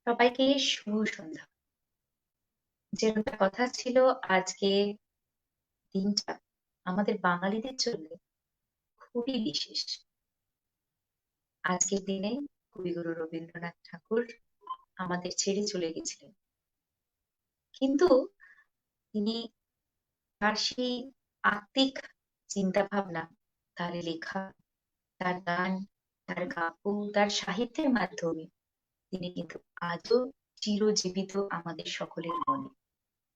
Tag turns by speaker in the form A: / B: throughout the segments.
A: সবাইকে শুভ সন্ধ্যা। যেরকমটা কথা ছিল, আজকে দিনটা আমাদের বাঙালিদের জন্য খুবই বিশেষ। আজকের দিনে কবিগুরু রবীন্দ্রনাথ ঠাকুর আমাদের ছেড়ে চলে গেছিলেন, কিন্তু তিনি তার সেই আত্মিক চিন্তা ভাবনা, তার লেখা, তার গান, তার কাব্য, তার সাহিত্যের মাধ্যমে তিনি কিন্তু আজও চিরজীবিত আমাদের সকলের মনে।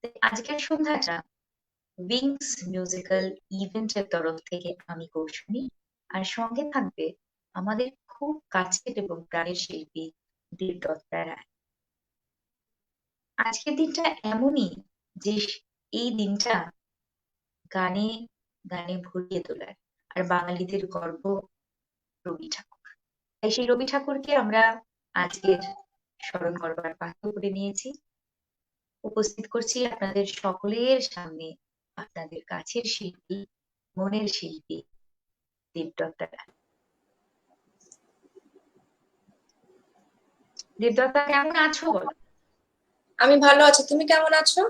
A: তাই আজকের সন্ধ্যাটা উইংস মিউজিক্যাল ইভেন্টের তরফ থেকে আমি কৌশলী, আর সঙ্গে থাকবে আমাদের খুব কাছের এবং প্রাণের শিল্পী দেবদত্তা রায়। আজকের দিনটা এমনই যে এই দিনটা গানে গানে ভরিয়ে তোলার, আর বাঙালিদের গর্ব রবি ঠাকুর। তাই সেই রবি ঠাকুরকে আমরা আজকের স্মরণ করবার পাত্র করে নিয়েছি। উপস্থিত করছি আপনাদের সকলের সামনে আপনাদের কাছের শিল্পী, মনের শিল্পী দেবদত্তা রায়। দেবদত্তা, কেমন আছো বলো?
B: আমি ভালো আছি, তুমি কেমন আছো?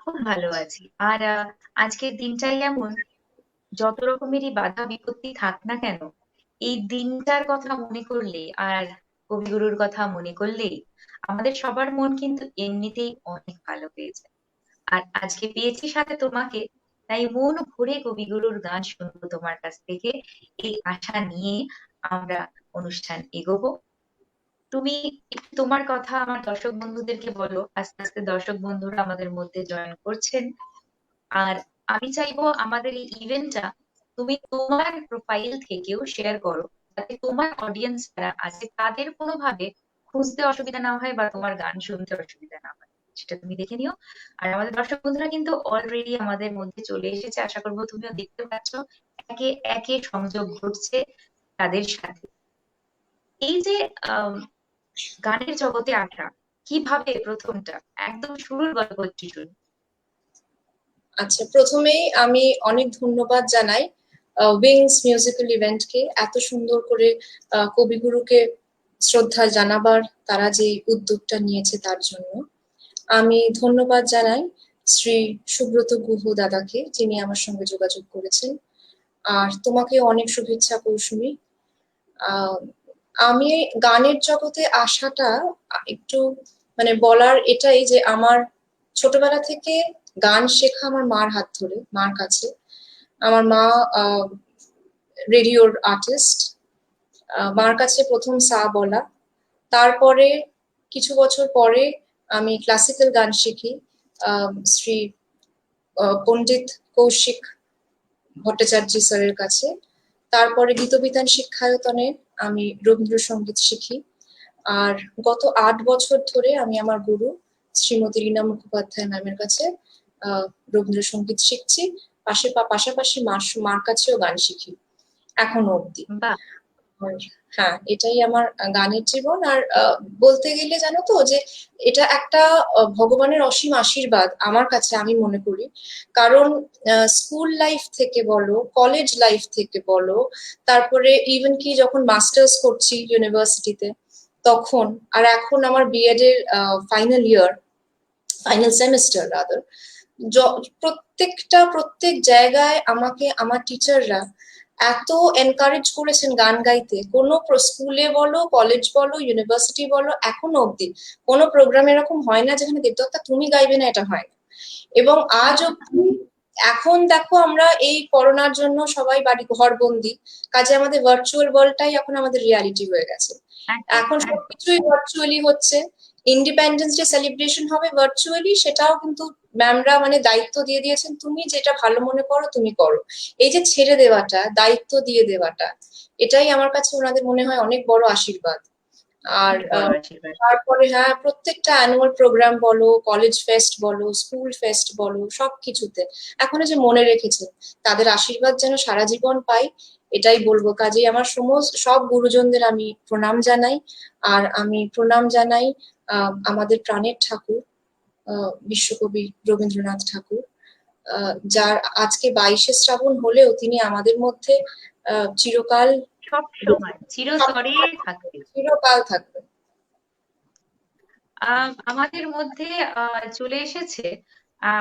A: খুব ভালো আছি। আর আজকের দিনটাই এমন, যত রকমেরই বাধা বিপত্তি থাক না কেন, এই দিনটার কথা মনে করলে আর কবিগুরুর কথা মনে করলেই আমাদের সবার মন কিন্তু এমনিতেই অনেক ভালো হয়ে যায়। আর আজকে পেয়েছি সাথে তোমাকে, তাই মন ভরে কবিগুরুর গান শুনবো তোমার কাছ থেকে, এই আশা নিয়ে আমরা অনুষ্ঠান এগোবো। তুমি একটু তোমার কথা আমার দর্শক বন্ধুদেরকে বলো। আস্তে আস্তে দর্শক বন্ধুরা আমাদের মধ্যে জয়েন করছেন। আর আমি চাইবো আমাদের এই ইভেন্টটা তুমি তোমার প্রোফাইল থেকেও শেয়ার করো, যাতে তোমার অডিয়েন্স যারা আছে তাদের কোনোভাবে খুঁজতে অসুবিধা না হয় বা তোমার গান শুনতে অসুবিধা না হয়, সেটা তুমি দেখে নিও। আর আমাদের দর্শক বন্ধুরা কিন্তু অলরেডি আমাদের মধ্যে চলে এসেছে, আশা করবো তুমিও দেখতে পাচ্ছ একে একে সংযোগ ঘটছে তাদের সাথে। এই যে আহ গানের জগতে আসা, কিভাবে প্রথমটা, একদম শুরুর গল্প একটু শুনি।
B: আচ্ছা, প্রথমেই আমি অনেক ধন্যবাদ জানাই উইংস মিউজিক্যাল ইভেন্টকে, এত সুন্দর করে কবিগুরুকে শ্রদ্ধা জানাবার তারা যে উদ্যোগটা নিয়েছে তার জন্য। আমি ধন্যবাদ জানাই শ্রী সুব্রত গুহ দাদাকে, যিনি আমার সঙ্গে যোগাযোগ করেছেন। আর তোমাকে অনেক শুভেচ্ছা কৌসুমী। আহ আমি গানের জগতে আসাটা একটু মানে বলার এটাই যে আমার ছোটবেলা থেকে গান শেখা আমার মার হাত ধরে, মার কাছে। আমার মা রেডিওর আর্টিস্ট। মার কাছে প্রথম সা বলা, তারপরে কিছু বছর পরে আমি ক্লাসিক্যাল গান শিখি শ্রী পণ্ডিত কৌশিক ভট্টাচার্য স্যারের কাছে। তারপরে গীতবিতান শিক্ষায়তনে আমি রবীন্দ্রসঙ্গীত শিখি। আর গত 8 বছর ধরে আমি আমার গুরু শ্রীমতী রীনা মুখোপাধ্যায় ম্যামের কাছে রবীন্দ্রসঙ্গীত শিখছি। পাশাপাশি মার কাছেও গান শিখি এখনো অব্দি।
A: বাহ।
B: হ্যাঁ, এটাই আমার গানের জীবন। আর বলতে গেলে জানো তো যে এটা একটা ভগবানের অসীম আশীর্বাদ আমার কাছে, আমি মনে করি। কারণ স্কুল লাইফ থেকে বলো, কলেজ লাইফ থেকে বলো, তারপরে ইভেন কি যখন মাস্টার্স করছি ইউনিভার্সিটিতে তখন, আর এখন আমার বিএড এর ফাইনাল সেমিস্টার রাদার, প্রত্যেক জায়গায় আমাকে আমার টিচাররা এত এনকারেজ করেছেন গান গাইতে। কোনো স্কুলে বলো, কলেজ বলো, ইউনিভার্সিটি বলো, এখনো অব্দি কোনো প্রোগ্রাম এরকম হয় না যেখানে দেবদত্তা তুমি গাইবে না, এটা হয় না। এবং আজ অব্দি, এখন দেখো আমরা এই করোনার জন্য সবাই বাড়ি ঘরবন্দি, কাজে আমাদের ভার্চুয়াল ওয়ার্ল্ডটাই এখন আমাদের রিয়ালিটি হয়ে গেছে। এখন সবকিছুই ভার্চুয়ালি হচ্ছে। ইন্ডিপেন্ডেন্স ডে সেলিব্রেশন হবে ভার্চুয়ালি, সেটাও কিন্তু ম্যামরা মানে দায়িত্ব দিয়ে দিয়েছেন, তুমি যেটা ভালো মনে করো তুমি করো। এই যে ছেড়ে দেওয়াটা, দায়িত্ব দিয়ে দেওয়াটা, এটাই আমার কাছে ওনাদের মনে হয় অনেক বড় আশীর্বাদ। আর তারপরে হ্যাঁ, প্রত্যেকটা অ্যানুয়াল প্রোগ্রাম বলো, কলেজ ফেস্ট বলো, স্কুল ফেস্ট বলো, সবকিছুতে এখনো যে মনে রেখেছে, তাদের আশীর্বাদ যেন সারা জীবন পাই, এটাই বলবো। কাজেই আমার সব গুরুজনদের আমি প্রণাম জানাই। আর আমি প্রণাম জানাই আমাদের প্রাণের ঠাকুর বিশ্বকবি রবীন্দ্রনাথ ঠাকুর, যার আজকে 22শে শ্রাবণ হলেও তিনি আমাদের মধ্যে চিরকাল
A: সব সময় চিরতরে থাকবে।
B: চিরকাল থাকবেন।
A: আমাদের মধ্যে চলে এসেছে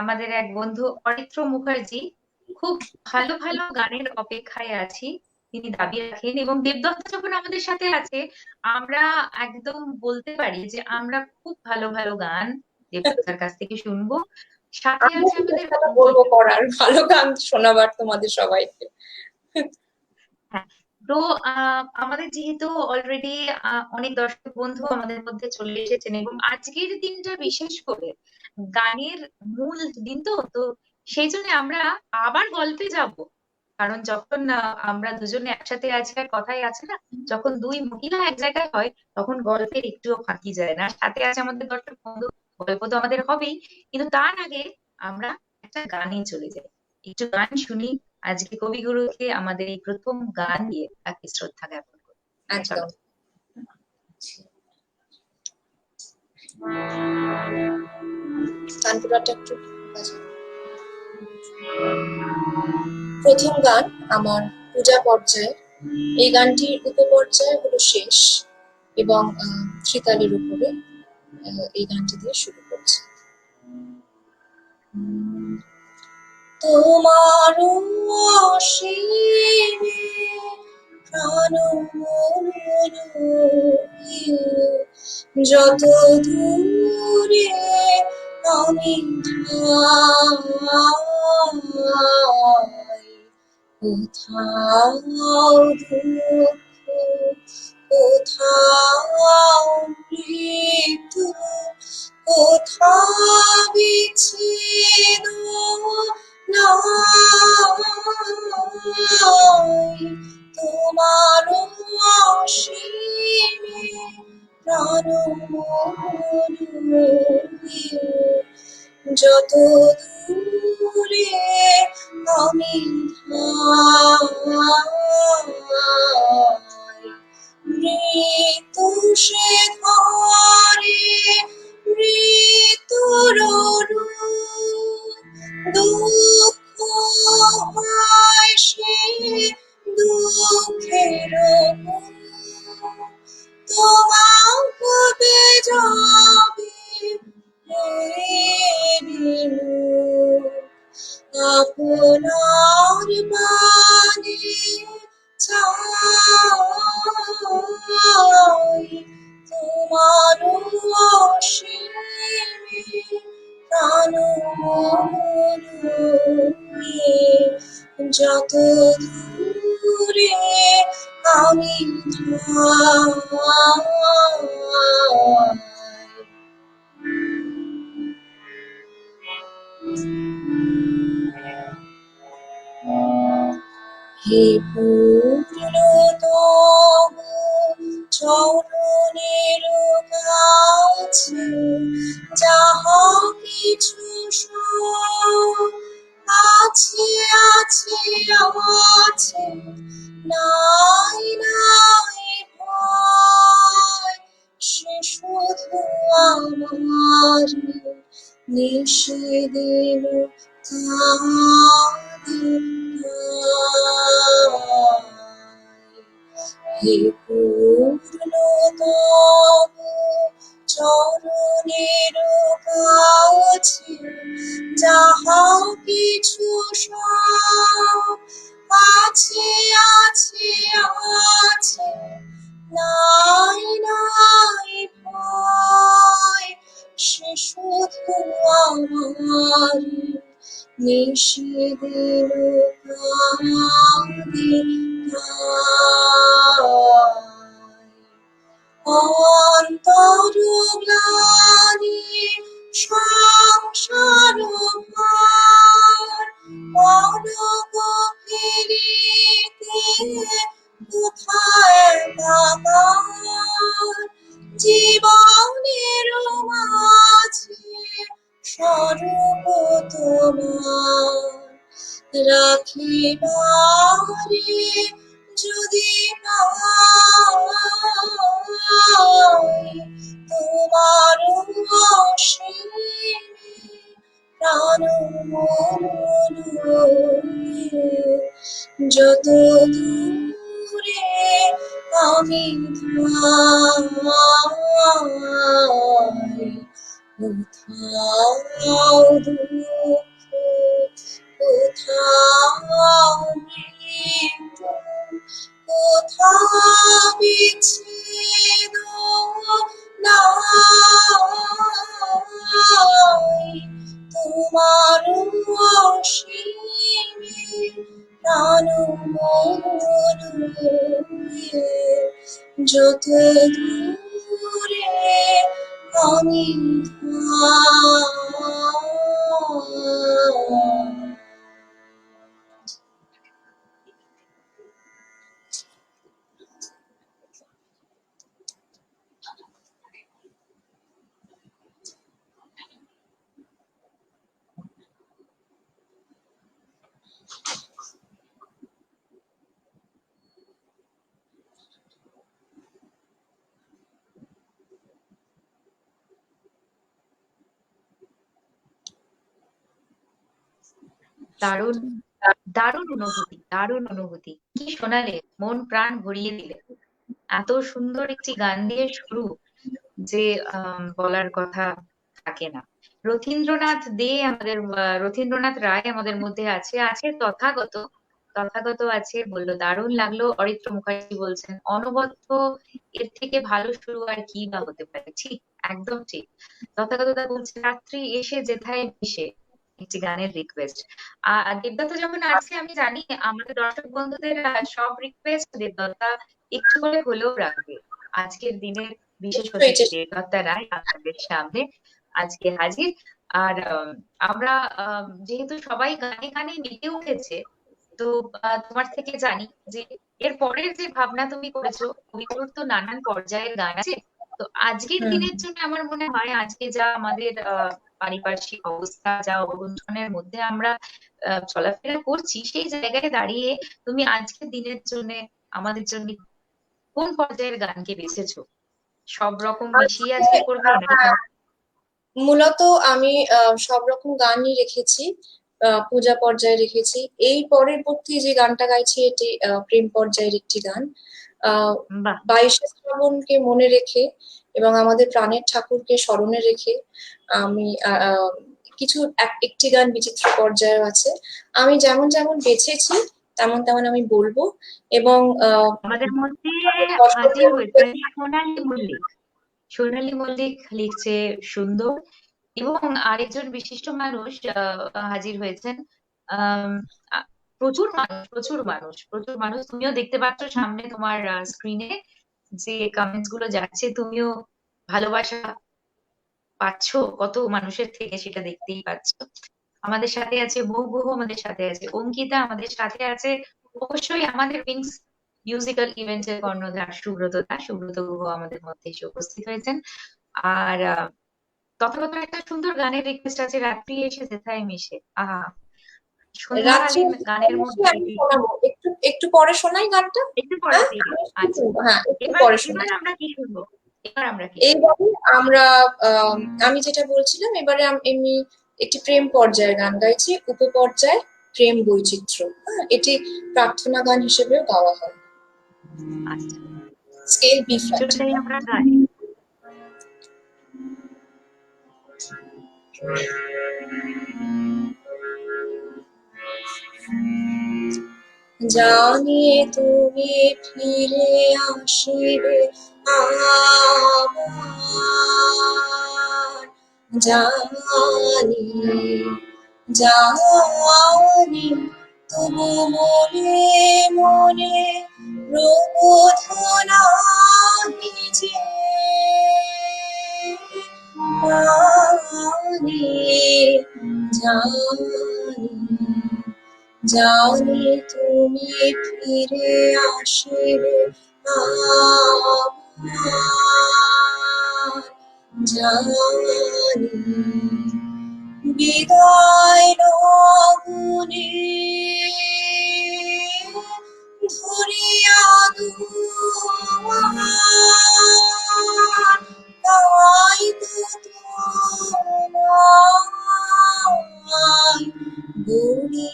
A: আমাদের এক বন্ধু অরিত্র মুখার্জি। খুব ভালো ভালো গানের অপেক্ষায় আছি, তিনি দাবি রাখেন। এবং দেবদত্ত যখন আমাদের সাথে আছে, আমরা একদম বলতে পারি যে আমরা খুব ভালো ভালো গান দেবদত্তার কাছ থেকে শুনবো। সাথে
B: আমি
A: আছে আমাদের
B: চেষ্টা করবো করার ভালো গান শোনাবার তোমাদের সবাইকে।
A: হ্যাঁ। তো আমাদের যেহেতু অলরেডি অনেক দর্শক বন্ধু আমাদের মধ্যে চলে এসেছেন, এবং আজকের দিনটা বিশেষ করে গানের মূল দিন, তো তো সেই জন্য আমরা আবার গল্পে যাব। কারণ যখন আমরা দুজনে একসাথে আছি আর কথাই আছে না, যখন দুই মহিলা এক জায়গায় হয় তখন গল্পের একটুও ফাঁকি যায় না। সাথে আছে আমাদের দর্শক বন্ধু, গল্প তো আমাদের হবেই, কিন্তু তার আগে আমরা একটা গানে চলে যাই, একটু গান শুনি। আজকে কবিগুরুকে আমাদের এই প্রথম গান দিয়ে তাকে শ্রদ্ধা জ্ঞাপন করি। চলো।
B: একদম। গান পুরাটা একটু বাজাও। প্রথম গান আমার পূজা পর্যায়ে। এই গানটির উপপর্যায় হলো শেষ এবং ত্রিতালের উপরে এই গানটি দিয়ে শুরু করছি। তোমার অসীমে প্রাণ মন যত দূরে আমি ঠাই, কোথাও দুঃখ, কোথাও মৃত্যু, কোথাও বিচ্ছেদ নাই, তোমার অসীমে প্রাণ মন যত দূরে আমি ঠাই, মৃত্যু সে ধরে মৃত্যুর দুঃখ হয় সে দুঃখের তোমাকে যাবে আপনার মানে চাই, তোমার অসীমে প্রাণ মন যত দূরে আমি হে পূর্ণতম চরণের কাছে যাহা কিছু আছে আছে আছে, নাই নাই ভয়, সে শুধু আমার নিষেধের হে পূর্ণতম চরণের কাছে যাহা কিছু আছে আছে আছে, নাই নাই ভয়, সে শুধু আমার নিষেধের অন্তর গ্লানি সংসার ভার মন গভীরিতে কোথায় বাগান, জীবনের মাঝে স্বরূপ তোমার রাখিবারে যদি পাই, তোমার অসীমে প্রাণ মন যত দূরে আমি ঠাই, কোথাও দুঃখ, কোথাও মৃত্যু, কোথাও বিচ্ছেদ নাই, তোমার অসীমে প্রাণ মরুয়ে যত দূরে আমি
A: দারুণ, দারুণ অনুভূতি, দারুণ অনুভূতি। কি শোনালে, মন প্রাণ ভরিয়ে দিলে। এত সুন্দর একটি গান দিয়ে শুরু যে বলার কথা থাকে না। রথীন্দ্রনাথ দে আমাদের, রথীন্দ্রনাথ রায় আমাদের মধ্যে আছে, আছে তথাগত, তথাগত আছে, বললো দারুণ লাগলো। অরিত্র মুখার্জি বলছেন অনবদ্য, এর থেকে ভালো শুরু আর কি বা হতে পারে। ঠিক, একদম ঠিক। তথাগতদা বলছে রাত্রি এসে যেথায় মিশে, একটি গানের রিকোয়েস্ট। আর দেবদত্ত যখন আছে, আমি জানি আমাদের দর্শক বন্ধুদের সব রিকোয়েস্ট দেবদত্তা একটু করে হলেও রাখবে। আজকের দিনের বিশেষ অতিথি দেবদত্তা রায় আপনাদের সামনে আজকে হাজির। আর আমরা যেহেতু সবাই গানে গানে মেতে উঠেছে, তো তোমার থেকে জানি যে এর পরের যে ভাবনা তুমি করেছো, কবিগুরুর তো নানান পর্যায়ের গান আছে। তো আজকের দিনের জন্য আমার মনে হয়, আজকে যা আমাদের পারিপার্শ্বিক অবস্থা, যা অবগুণ্ঠনের মধ্যে আমরা চলাফেরা করছি, সেই জায়গায় দাঁড়িয়ে তুমি আজকের দিনের জন্য আমাদের জন্য কোন পর্যায়ের গানকে বেছেছো? সব রকম মিশিয়ে আজকে করবে নাকি?
B: মূলত আমি সব রকম গানই রেখেছি, পূজা পর্যায়ে রেখেছি। এই পরবর্তী যে গানটা গাইছি এটি প্রেম পর্যায়ের একটি গান।
A: বাহ,
B: 22শে শ্রাবণকে মনে রেখে এবং আমাদের প্রাণের ঠাকুরকে স্মরণে রেখে আমি কিছু একটি গান বিচিত্র পর্যায়ে আছে। আমি যেমন যেমন বেছেছি তেমন তেমন আমি বলবো। এবং
A: আমাদের মধ্যে হাজির হয়েছে সোনালী মল্লিক। সোনালী মল্লিক লিখছে সুন্দর, এবং আরেকজন বিশিষ্ট মানুষ হাজির হয়েছেন। আম, প্রচুর মানুষ, প্রচুর মানুষ, প্রচুর মানুষ। তুমিও দেখতে পাচ্ছ সামনে তোমার স্ক্রিনে যে কমেন্টস গুলো যাচ্ছে, তুমিও ভালোবাসা পাচ্ছ কত মানুষের থেকে, সেটা দেখতেই পাচ্ছ। আমাদের সাথে আছে মৌগুহ, আমাদের সাথে আছে অঙ্কিতা, আমাদের সাথে আছে অবশ্যই আমাদের উইংস মিউজিক্যাল ইভেন্টের কর্ণধার সুব্রত দা। সুব্রত গুহ আমাদের মধ্যে এসে উপস্থিত হয়েছেন। আর তথাগত একটা সুন্দর গানের রিকোয়েস্ট আছে, রাত্রি এসে যেথায় মিশে। আহা,
B: রাত্রি
A: সন্ধ্যাকালীন গানের মধ্যে
B: আমি শোনাবো, একটু একটু পরে শোনাই গানটা।
A: একটু পরে
B: হ্যাঁ
A: দিবি।
B: আমি
A: আচ্ছা,
B: হ্যাঁ একটু
A: এবার
B: পরে
A: এবার
B: শোনাই।
A: আমরা কি শুনবো? এবার আমরা কি শুনবো?
B: এইবারে আমরা আমি যেটা বলছিলাম, এবারে এমনি একটি প্রেম পর্যায়ের গান গাইছি, উপপর্যায় প্রেম বৈচিত্র্য। হ্যাঁ, এটি প্রার্থনা গান হিসেবেও গাওয়া হয়।
A: আচ্ছা,
B: স্কেল বি ফ্ল্যাট।
A: সেটাই আমরা গাই।
B: জানি তুমি ফিরে আসিবে আবার, জানি জানি তবু মনে মনে প্রবোধনা যে জানি জানি জানি তুমি ফিরে আসিবে আবার, জানি বিদায় লগনে ধরিয়া দুয়ার, তাই তো তোমায় বলি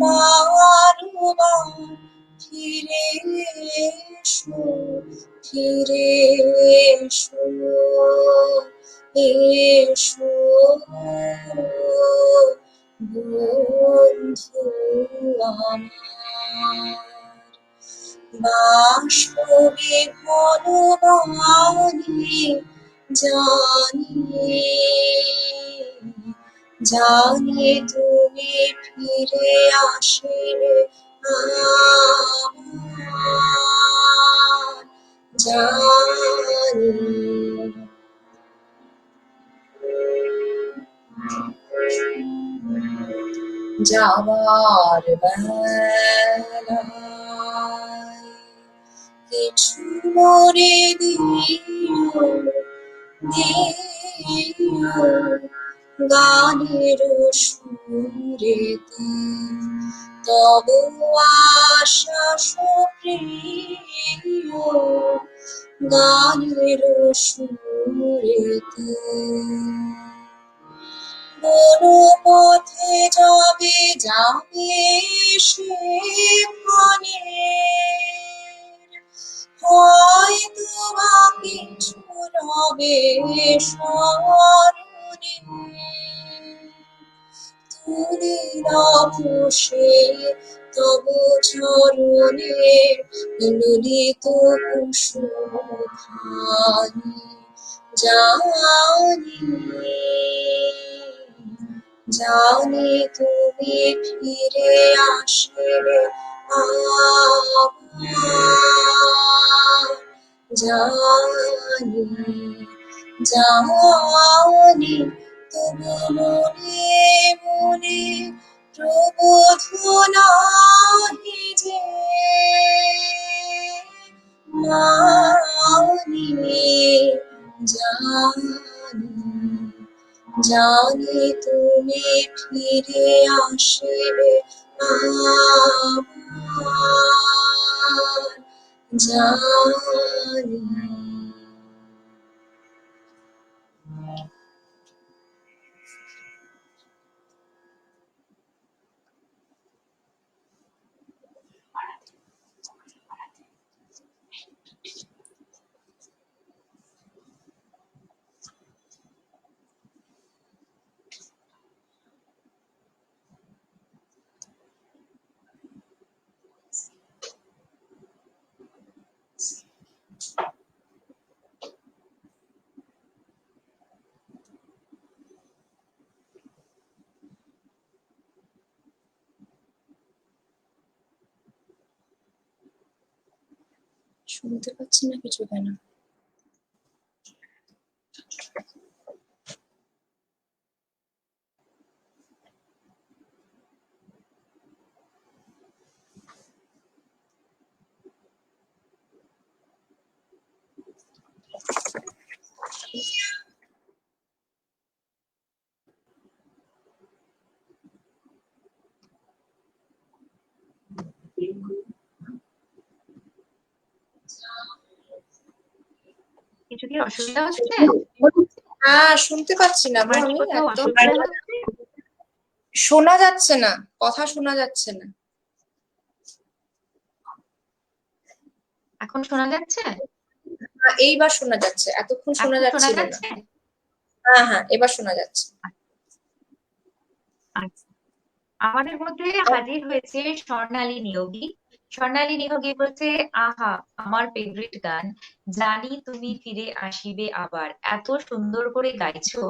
B: বারবার, ফিরে এসো, ফিরে এসো, এসো। আসবে ভগবানে জানি, জানি তুমি ফিরে আসবে আবার, জানি। যাবার বেলায় কিছু মরে দিও, দিও গানের সুরেতে, তবু আশা সুপ্রিয় গানের সুরেতে। কোন পথে যাবে যাবে সেখানে, হয়তো বা কিছু রবে স্মরণে, তুলি বসে তবু চরণে ললিত কুসুমখানি, জানি, জানি তুমি ফিরে আসবে আবার, জানি, জানি তবু মনে মনে প্রবোধ নাহি যে মানি, জানি, জানি তুমি ফিরে আসবে আবার, জানি। শুনতে পাচ্ছি না কিছু কেন?
A: কিছু কি অসুবিধা হচ্ছে?
B: হ্যাঁ, শুনতে পাচ্ছি না গো
A: আমার কি
B: আমি
A: কোথাও
B: একদম।
A: অসুবিধা হচ্ছে?
B: শোনা যাচ্ছে না, কথা শোনা যাচ্ছে না।
A: এখন শোনা যাচ্ছে?
B: এইবার শোনা যাচ্ছে, এতক্ষণ শোনা
A: এখন শোনা
B: যাচ্ছিল না।
A: যাচ্ছে?
B: হ্যাঁ হ্যাঁ, এবার শোনা যাচ্ছে।
A: আচ্ছা, আমাদের মধ্যে হাজির হয়েছে স্বর্ণালী নিয়োগী। স্বর্ণালী নিয়োগী বলছে, আহা আমার ফেভারিট গান, জানি তুমি ফিরে আসিবে আবার, এত সুন্দর করে গাইছো।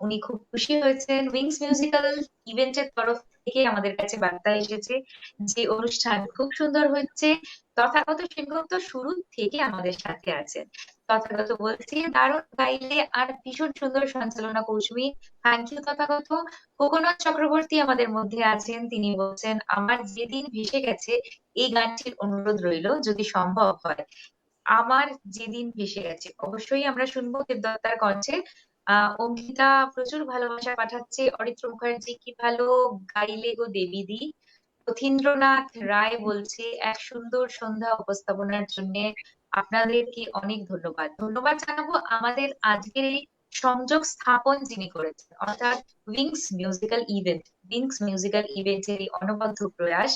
A: উনি খুব খুশি হয়েছেন। উইংস মিউজিক্যাল ইভেন্টের তরফ থেকে আমাদের কাছে বার্তা এসেছে যে অনুষ্ঠান খুব সুন্দর হচ্ছে। তথাগত সেনগুপ্ত শুরু থেকে আমাদের সাথে আছেন। তথাগত বলছে, দারুণ গাইলে আর ভীষণ সুন্দর সঞ্চালনা কৌশলী, থ্যাংক ইউ তথাগত। কোকোনাথ চক্রবর্তী আমাদের মধ্যে আছেন, তিনি বলছেন, আমার যেদিন ভেসে গেছে এই গানটির অনুরোধ রইল যদি সম্ভব হয়। আমার যেদিন ভেসে গেছে অবশ্যই আমরা শুনবো দেবদত্তার কণ্ঠে। অঙ্কিতা প্রচুর ভালোবাসা পাঠাচ্ছে। অরিত্র মুখার্জি, কি ভালো গাইলে গো দেবীদি। যতীন্দ্রনাথ রায় বলছে, এক সুন্দর সন্ধ্যা উপস্থাপনার জন্য আপনাদেরকে অনেক ধন্যবাদ। ধন্যবাদ জানাবো আমাদের আজকের এই সংযোগ স্থাপন যিনি করেছেন, অর্থাৎ উইংস মিউজিক্যাল ইভেন্টের এই অনবদ্য প্রয়াস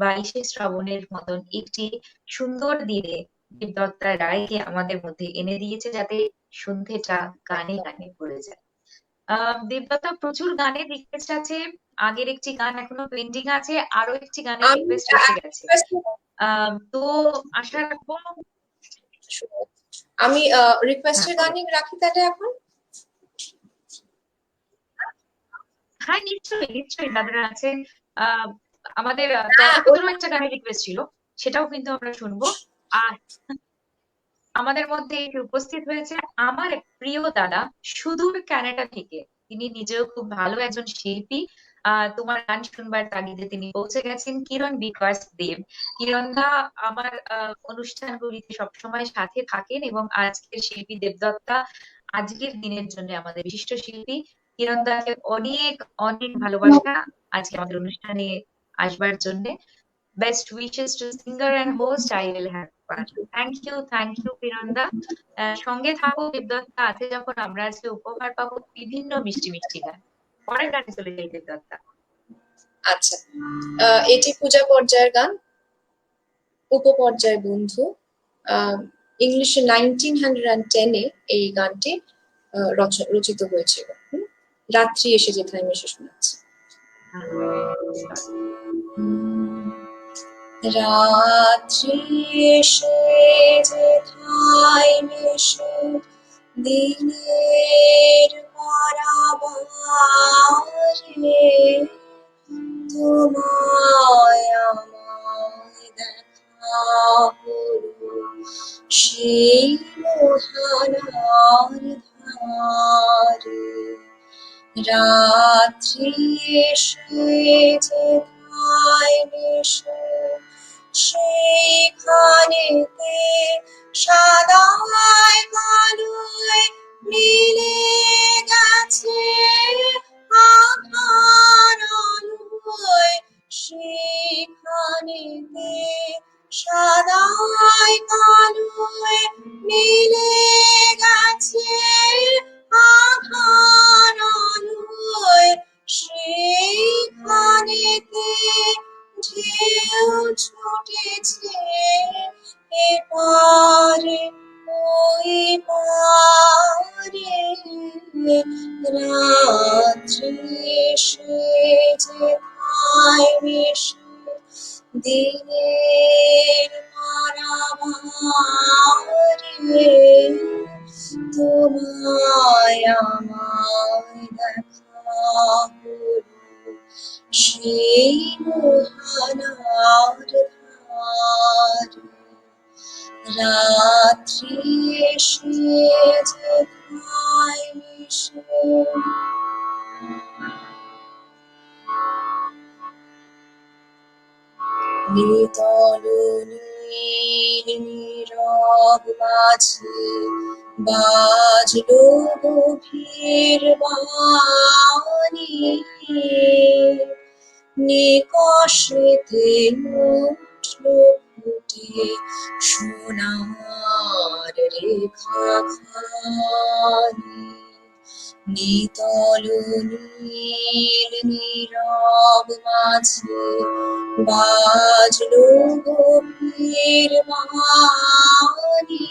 A: 22শে শ্রাবণের মতন একটি সুন্দর দিনে দেবদত্তা রায়কে আমাদের মধ্যে এনে দিয়েছে, যাতে সন্ধেটা গানে গানে ভরে যায়। দেবদত্তা প্রচুর গানের রিকোয়েস্ট আছে। আগের একটি গান এখনো পেন্ডিং আছে, আরো একটি গানের রিকোয়েস্ট এসে গেছে। তো আশা রাখবো।
B: আমি রিকোয়েস্টের গানই রাখি তাহলে এখন।
A: হ্যাঁ, নিশ্চয়ই নিশ্চয়ই দাদারা আছে। আমাদের তথাকথিত একটা গানের রিকোয়েস্ট ছিল, সেটাও কিন্তু আমরা শুনবো। আর আমাদের মধ্যে এসে উপস্থিত হয়েছে আমার এক প্রিয় দাদা, সুদূর কানাডা থেকে। তিনি নিজেও খুব ভালো একজন শিল্পী। তোমার গান শুনবার তাগিদে তিনি পৌঁছে গেছেন, কিরণ বিকাশ দেব। কিরণ দা আমার অনুষ্ঠানগুলিতে সবসময় সাথে থাকেন, এবং আজকের শিল্পী দেবদত্তা আজকের দিনের জন্য আমাদের বিশিষ্ট শিল্পী। কিরণ দাকে অনেক অনেক ভালোবাসা আজকে আমাদের অনুষ্ঠানে আসবার জন্য। Best wishes to singer and host. I will have fun. Thank you, পিরন্দা। সঙ্গে থাকো, দেবদত্তা আছে যখন আমরা আজকে উপহার পাবো বিভিন্ন মিষ্টি মিষ্টি গান। পরের গানে চলে যাই দেবদত্তা।
B: আচ্ছা, এটি পূজা পর্যায়ের গান, উপপর্যায় বন্ধু। ইংলিশে 1910-এ এই গানটি রচিত হয়েছিল। রাত্রি এসে যেখানে আমি এসে শোনাচ্ছি। রাত্রি এসে যেথায় মেশে দিনের পারাবারে, তোমায় আমায় দেখা হলো সেই মোহনার ধারে। রাত্রি এসে যেথায় মেশে সেইখানেতে সাদায় কালোয় মিলে গেছে আধার আলোয়। সেইখানেতে সাদায় কালোয় মিলে গেছে আধার আলোয়। সেইখানেতে ঢেউ ছুটেছে এপারে ওই পারে। রাত্রি এসে যেথায় মেশে দিনের পারাবারে, তোমায় আমায় দেখা হলো সেই মোহনার ধারে। রাত্রি এসে যেথায় মেশে। নিতল নীল নীরব মাঝে বাজলো গভীর বাণী। নিকষেতে উঠলো ফুটে সোনার রেখাখানি। নিতল নীল নীরব মাঝে বাজলো গভীর বাণী।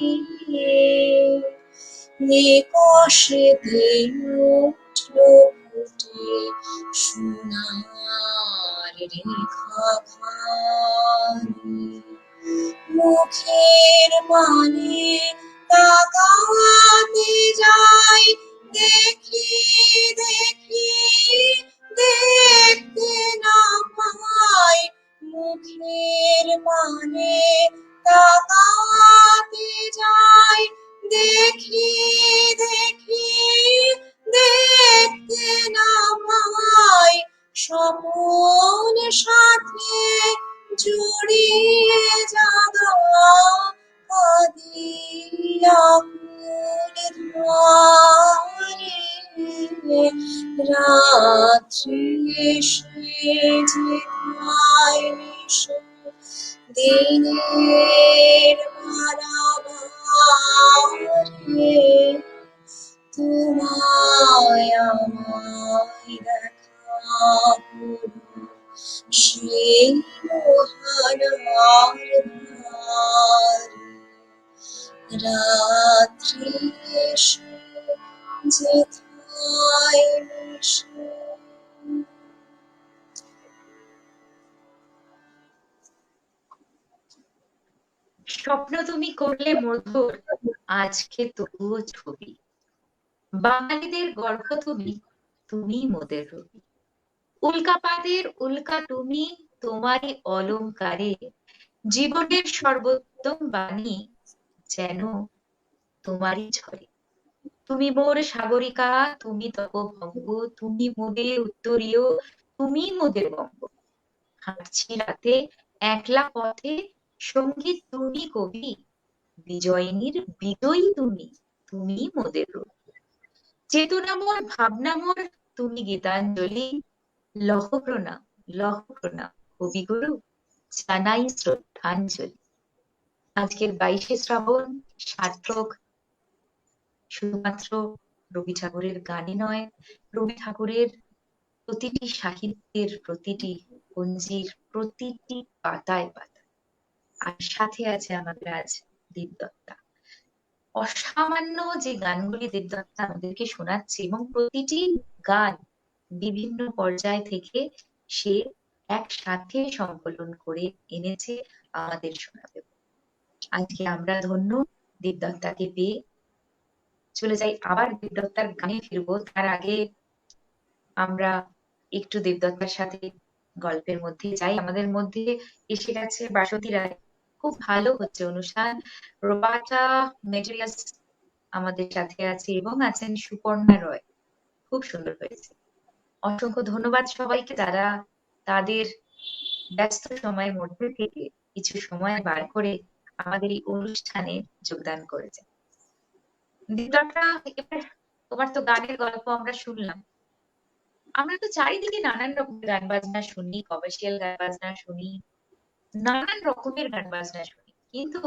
B: নিকষেতে উঠলো ফুটে সোনার রেখাখানি। মুখের পানে তাকাতে যাই, দেখি দেখি দেখতে না পাই। মুখের পানে তাকাতে যাই, দেখি দেখি দেখতে না পাই। স্বপন সাথে জড়িয়ে জাগা কাঁদিয়া কুল ধারে। রাত্রি এসে যেথায় মেশে দিনের পারাবারে, তোমায় আমায় দেখা হলো সেই মোহনার ধারে। রাত্রি এসে যেথায় মেশে।
A: স্বপ্ন তুমি করলে মধুর, আজকে তবুও ছবি। বাঙালিদের গর্ভ তুমি, তুমি মোদের রবি। উল্কাপাদের উল্কা তুমি, তোমারই অলংকারে জীবনের সর্বোত্তম বাণী যেন তোমারই ঝরে। তুমি মোর সাগরিকা, তুমি তপভঙ্গ, তুমি মোদের উত্তরীয়, তুমি মোদের বঙ্গ। হাঁটছি রাতে একলা পথে, সঙ্গীত তুমি কবি, বিজয়িনীর বিজয়ী তুমি, তুমি মোদের রবি। চেতনা মোর ভাবনা মোর, তুমি গীতাঞ্জলি। লহ প্রণাম, লহ প্রণাম কবিগুরু, জানাই শ্রদ্ধাঞ্জলি। আজকের 22শে শ্রাবণ সার্থক শুধুমাত্র রবি ঠাকুরের গানে নয়, রবি ঠাকুরের প্রতিটি সাহিত্যের প্রতিটি পঞ্জির প্রতিটি পাতায় পাতায়। আর সাথে আছে আমাদের আজ দেবদত্তা। অসামান্য যে গানগুলি দেবদত্তা আমাদেরকে শোনাচ্ছে, এবং প্রতিটি গান বিভিন্ন পর্যায় থেকে সে একসাথে সংকলন করে এনেছে আমাদের শোনাবে। আজকে আমরা ধন্য দেবদত্তাকে পেয়ে। চলে যাই আবার দেবদত্তার গানে ফিরবো, তার আগে আমরা একটু দেবদত্তার সাথে গল্পের মধ্যে যাই। আমাদের মধ্যে এসে গেছে বাসন্তী রায়। খুব ভালো হচ্ছে অনুষ্ঠান। রোবাটা মেটেরিয়ালস আমাদের সাথে আছে এবং আছেন সুপর্ণা রয়। খুব সুন্দর হয়েছে। অসংখ্য ধন্যবাদ সবাইকে, যারা তাদের ব্যস্ত সময়ের মধ্যে থেকে কিছু সময় বার করে আমাদের এই অনুষ্ঠানে যোগদান করেছে। দেবদত্তা, এবার তোমার তো গানের গল্প আমরা শুনলাম। আমরা তো চারিদিকে নানান রকমের গান বাজনা শুনি, কমার্শিয়াল গান বাজনা শুনি, নানান রকমের গান বাজনা শুনি, কিন্তু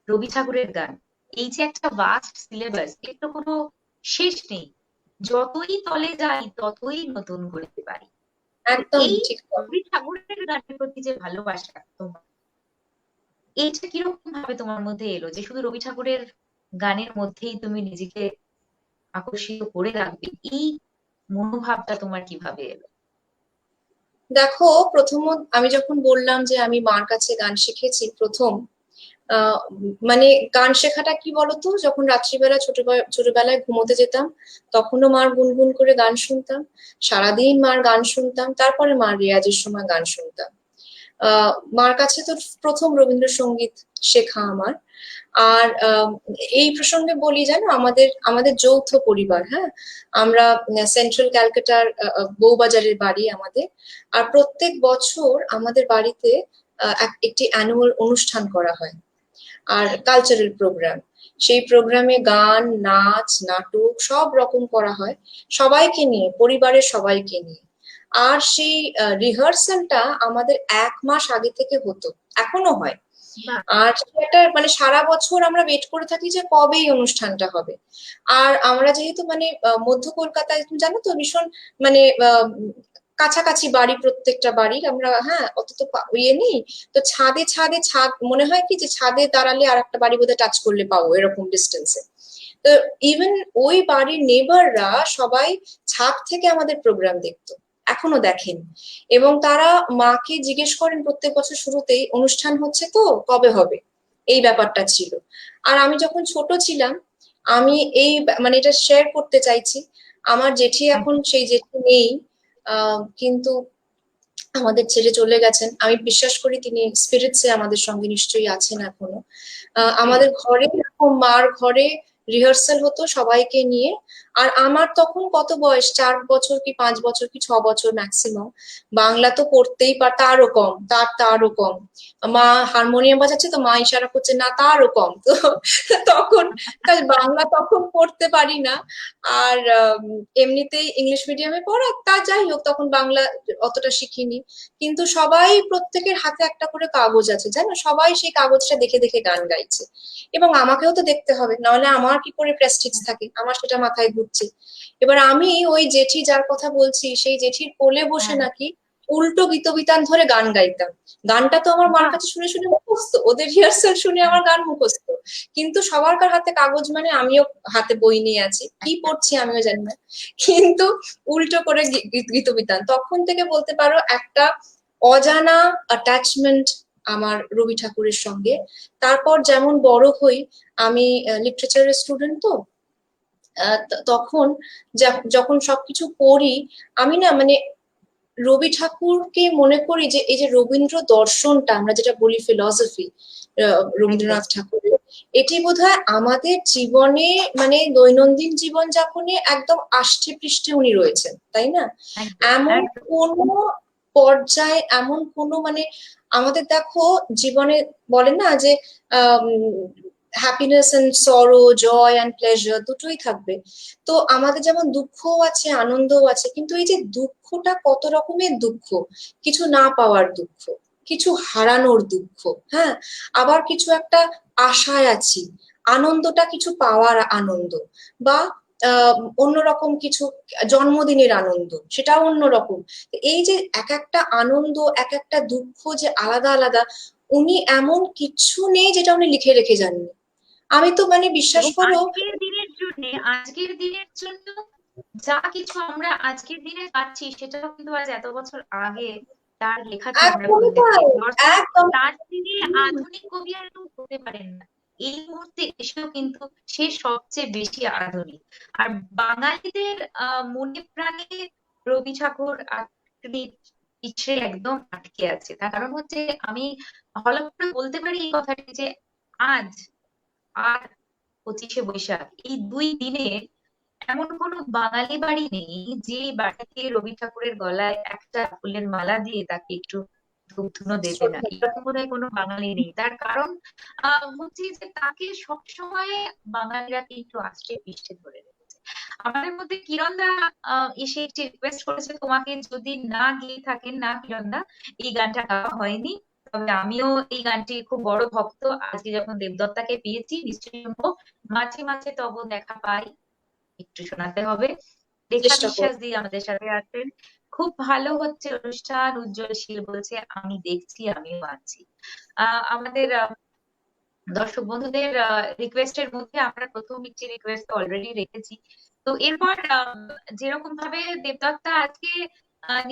A: রবি ঠাকুরের গান, এই যে একটা ভাস্ট সিলেবাস, এর তো কোনো শেষ নেই। যতই তলে যাই ততই নতুন করতে পারি।
B: একদম
A: এই
B: ঠিক।
A: রবি ঠাকুরের গানের প্রতি যে ভালোবাসা তোমার, এইটা কিরকম ভাবে তোমার মধ্যে এলো যে শুধু রবি ঠাকুরের গানের মধ্যেই তুমি নিজেকে আকর্ষিত করে রাখবে? এই মনোভাবটা তোমার কিভাবে এলো?
B: দেখো, প্রথমত আমি যখন বললাম যে আমি মার কাছে গান শিখেছি প্রথম, আহ মানে গান শেখাটা কি বলতো, যখন রাত্রিবেলা ছোটবেলায় ঘুমোতে যেতাম তখনও মার গুনগুন করে গান শুনতাম, সারাদিন মার গান শুনতাম, তারপরে মার রেয়াজের সময় গান শুনতাম। মার কাছে তো প্রথম রবীন্দ্রসঙ্গীত শেখা আমার। আর এই প্রসঙ্গে বলি, জানো, আমাদের আমাদের যৌথ পরিবার, হ্যাঁ, আমরা সেন্ট্রাল ক্যালকাটার বউবাজারের বাড়ি আমাদের। আর প্রত্যেক বছর আমাদের বাড়িতে একটি অ্যানুয়াল অনুষ্ঠান করা হয়, আর কালচারাল প্রোগ্রাম। সেই প্রোগ্রামে গান, নাচ, নাটক সব রকম করা হয়, সবাইকে নিয়ে, পরিবারের সবাইকে নিয়ে। আর সেই রিহার্সালটা আমাদের 1 মাস আগে থেকে হতো, এখনো হয়।
A: বাহ!
B: আর সেটা মানে সারা বছর আমরা ওয়েট করে থাকি যে কবে এই অনুষ্ঠানটা হবে। আর আমরা যেহেতু মানে মধ্য কলকাতায়, তুমি জানো তো, ভীষণ মানে কাছাকাছি বাড়ি, প্রত্যেকটা বাড়ির আমরা, হ্যাঁ, অত তো ইয়ে নেই। তো ছাদে ছাদে ছাদ, মনে হয় কি যে ছাদে দাঁড়ালে আর একটা বাড়ি বোধহয় টাচ করলে পাবো, এরকম ডিস্টেন্সে। তো ইভেন ওই বাড়ির নেবাররা সবাই ছাদ থেকে আমাদের প্রোগ্রাম দেখতো, এখনো দেখেন। এবং তারা মাকে জিজ্ঞেস করেন প্রত্যেক বছর শুরুতেই, অনুষ্ঠান হচ্ছে তো, কবে হবে, এই ব্যাপারটা ছিল। আর আমি যখন ছোট ছিলাম, আমি এই মানে এটা শেয়ার করতে চাইছি। আমার জেঠি, এখন সেই জেঠি নেই, কিন্তু আমাদের ছেড়ে চলে গেছেন। আমি বিশ্বাস করি তিনি স্পিরিটসে আমাদের সঙ্গে নিশ্চয়ই আছেন এখনো।
A: নিশ্চয়ই।
B: আমাদের ঘরে এরকম মার ঘরে রিহার্সাল হতো সবাইকে নিয়ে। আর আমার তখন কত বয়স, 4 বছর কি 5 বছর কি 6 বছর ম্যাক্সিমাম। বাংলা তো পড়তেই তারও কম, তারও কম। মা হারমোনিয়াম বাজাচ্ছে তো মা ইশারা করছে না, তারও কম। তো তখন বাংলা তখন পড়তে পারি না। আর এমনিতেই ইংলিশ মিডিয়ামে পড়া, তা যাই হোক, তখন বাংলা অতটা শিখিনি। কিন্তু সবাই, প্রত্যেকের হাতে একটা করে কাগজ আছে, জানো, সবাই সেই কাগজটা দেখে দেখে গান গাইছে। এবং আমাকেও তো দেখতে হবে, নাহলে আমার কি করে প্রেস্টিজ থাকে, আমার সেটা মাথায় ঘুরছে। এবার আমি ওই জেঠি যার কথা বলছি, সেই জেঠির কোলে বসে
A: হ্যাঁ।
B: নাকি উল্টো গীতবিতান ধরে গান গাইতাম। গানটা তো আমার মার
A: বাহ!
B: কাছে শুনে শুনে মুখস্থ, ওদের রিহার্সাল শুনে আমার গান মুখস্থ। কিন্তু সবার হাতে কাগজ, মানে আমিও হাতে বই নিয়ে আছি, কি পড়ছি আমিও জানি না, কিন্তু উল্টো করে গীতবিতান। তখন থেকে বলতে পারো একটা অজানা অ্যাটাচমেন্ট আমার রবি ঠাকুরের সঙ্গে। তারপর যেমন বড় হই, আমি লিটারেচারের স্টুডেন্ট, তো তখন যখন সবকিছু পড়ি, আমি না মানে রবি ঠাকুরকে মনে করি যে এই যে রবীন্দ্র দর্শনটা আমরা যেটা বলি ফিলসফি রবীন্দ্রনাথ ঠাকুরের, এটি বোধহয় আমাদের জীবনে মানে দৈনন্দিন জীবন যাপনে একদম আষ্টে পৃষ্ঠে উনি রয়েছেন, তাই না? এমন কোনো পর্যায়ে, এমন কোনো মানে আমাদের দেখো জীবনে বলেন না যে হ্যাপিনেস এন্ড সরো, জয় অ্যান্ড প্লেজার দুটোই থাকবে। তো আমাদের যেমন দুঃখও আছে, আনন্দও আছে, কিন্তু এই যে দুঃখটা কত রকমের দুঃখ, কিছু না পাওয়ার দুঃখ, কিছু হারানোর দুঃখ, হ্যাঁ, আবার কিছু একটা আশায় আছি, আনন্দটা কিছু পাওয়ার আনন্দ, বা অন্যরকম কিছু জন্মদিনের আনন্দ, সেটাও অন্যরকম। এই যে এক একটা আনন্দ, এক একটা দুঃখ যে আলাদা আলাদা, উনি এমন কিচ্ছু নেই যেটা উনি লিখে রেখে যাননি। আমি তো মানে বিশ্বাস করো,
A: আজকের দিনের জন্য যা কিছু আমরা আজকের দিনে পাচ্ছি, সেটাও কিন্তু আজ এত বছর আগে তার লেখাতে আমরা
B: একদমই
A: খুঁজে
B: তাই,
A: পেয়েছি। অর্থাৎ
B: একদম।
A: তার দিনে আধুনিক কবি আর কেউ হতে পারেন না। এই মুহূর্তে এসেও কিন্তু সে সবচেয়ে বেশি আধুনিক। আর বাঙালিদের মনে প্রাণে রবি ঠাকুর পিছনে একদম আটকে আছে। তার কারণ হচ্ছে, আমি হলপ করে বলতে পারি এই কথাটি যে আজ আর 25শে বৈশাখ, এই দুই দিনে এমন কোনো বাঙালি বাড়ি নেই যে বাড়িতে রবি ঠাকুরের গলায় একটা ফুলের মালা দিয়ে তাকে একটু ধূপ ধুনো দেবে না। এরকম বোধহয় কোনো বাঙালি নেই। তার কারণ হচ্ছে যে তাকে সবসময় বাঙালিরা কিন্তু আষ্টে পৃষ্ঠে ধরে রেখেছে। আমাদের মধ্যে কিরণ দা এসে একটি রিকোয়েস্ট করেছে তোমাকে, যদি না গিয়ে থাকেন না কিরণ দা, এই গানটা গাওয়া হয়নি। তবে আমিও এই গানটির খুব বড় ভক্ত। আজকে যখন দেবদত্তাকে পেয়েছি, নিশ্চয়ই শুনবো। মাঝে মাঝে তব দেখা পাই, একটু শোনাতে হবে। রেখা
B: চেষ্টা
A: বিশ্বাস
B: করবো।
A: দি আমাদের সাথে আছেন। খুব ভালো হচ্ছে অনুষ্ঠান, উজ্জ্বলশীল বলছে, আমি দেখছি, আমিও আছি। আমাদের দর্শক বন্ধুদের রিকোয়েস্টের মধ্যে আমরা প্রথম একটি রিকোয়েস্ট অলরেডি রেখেছি। তো এরপর যেরকম ভাবে দেবদত্তা আজকে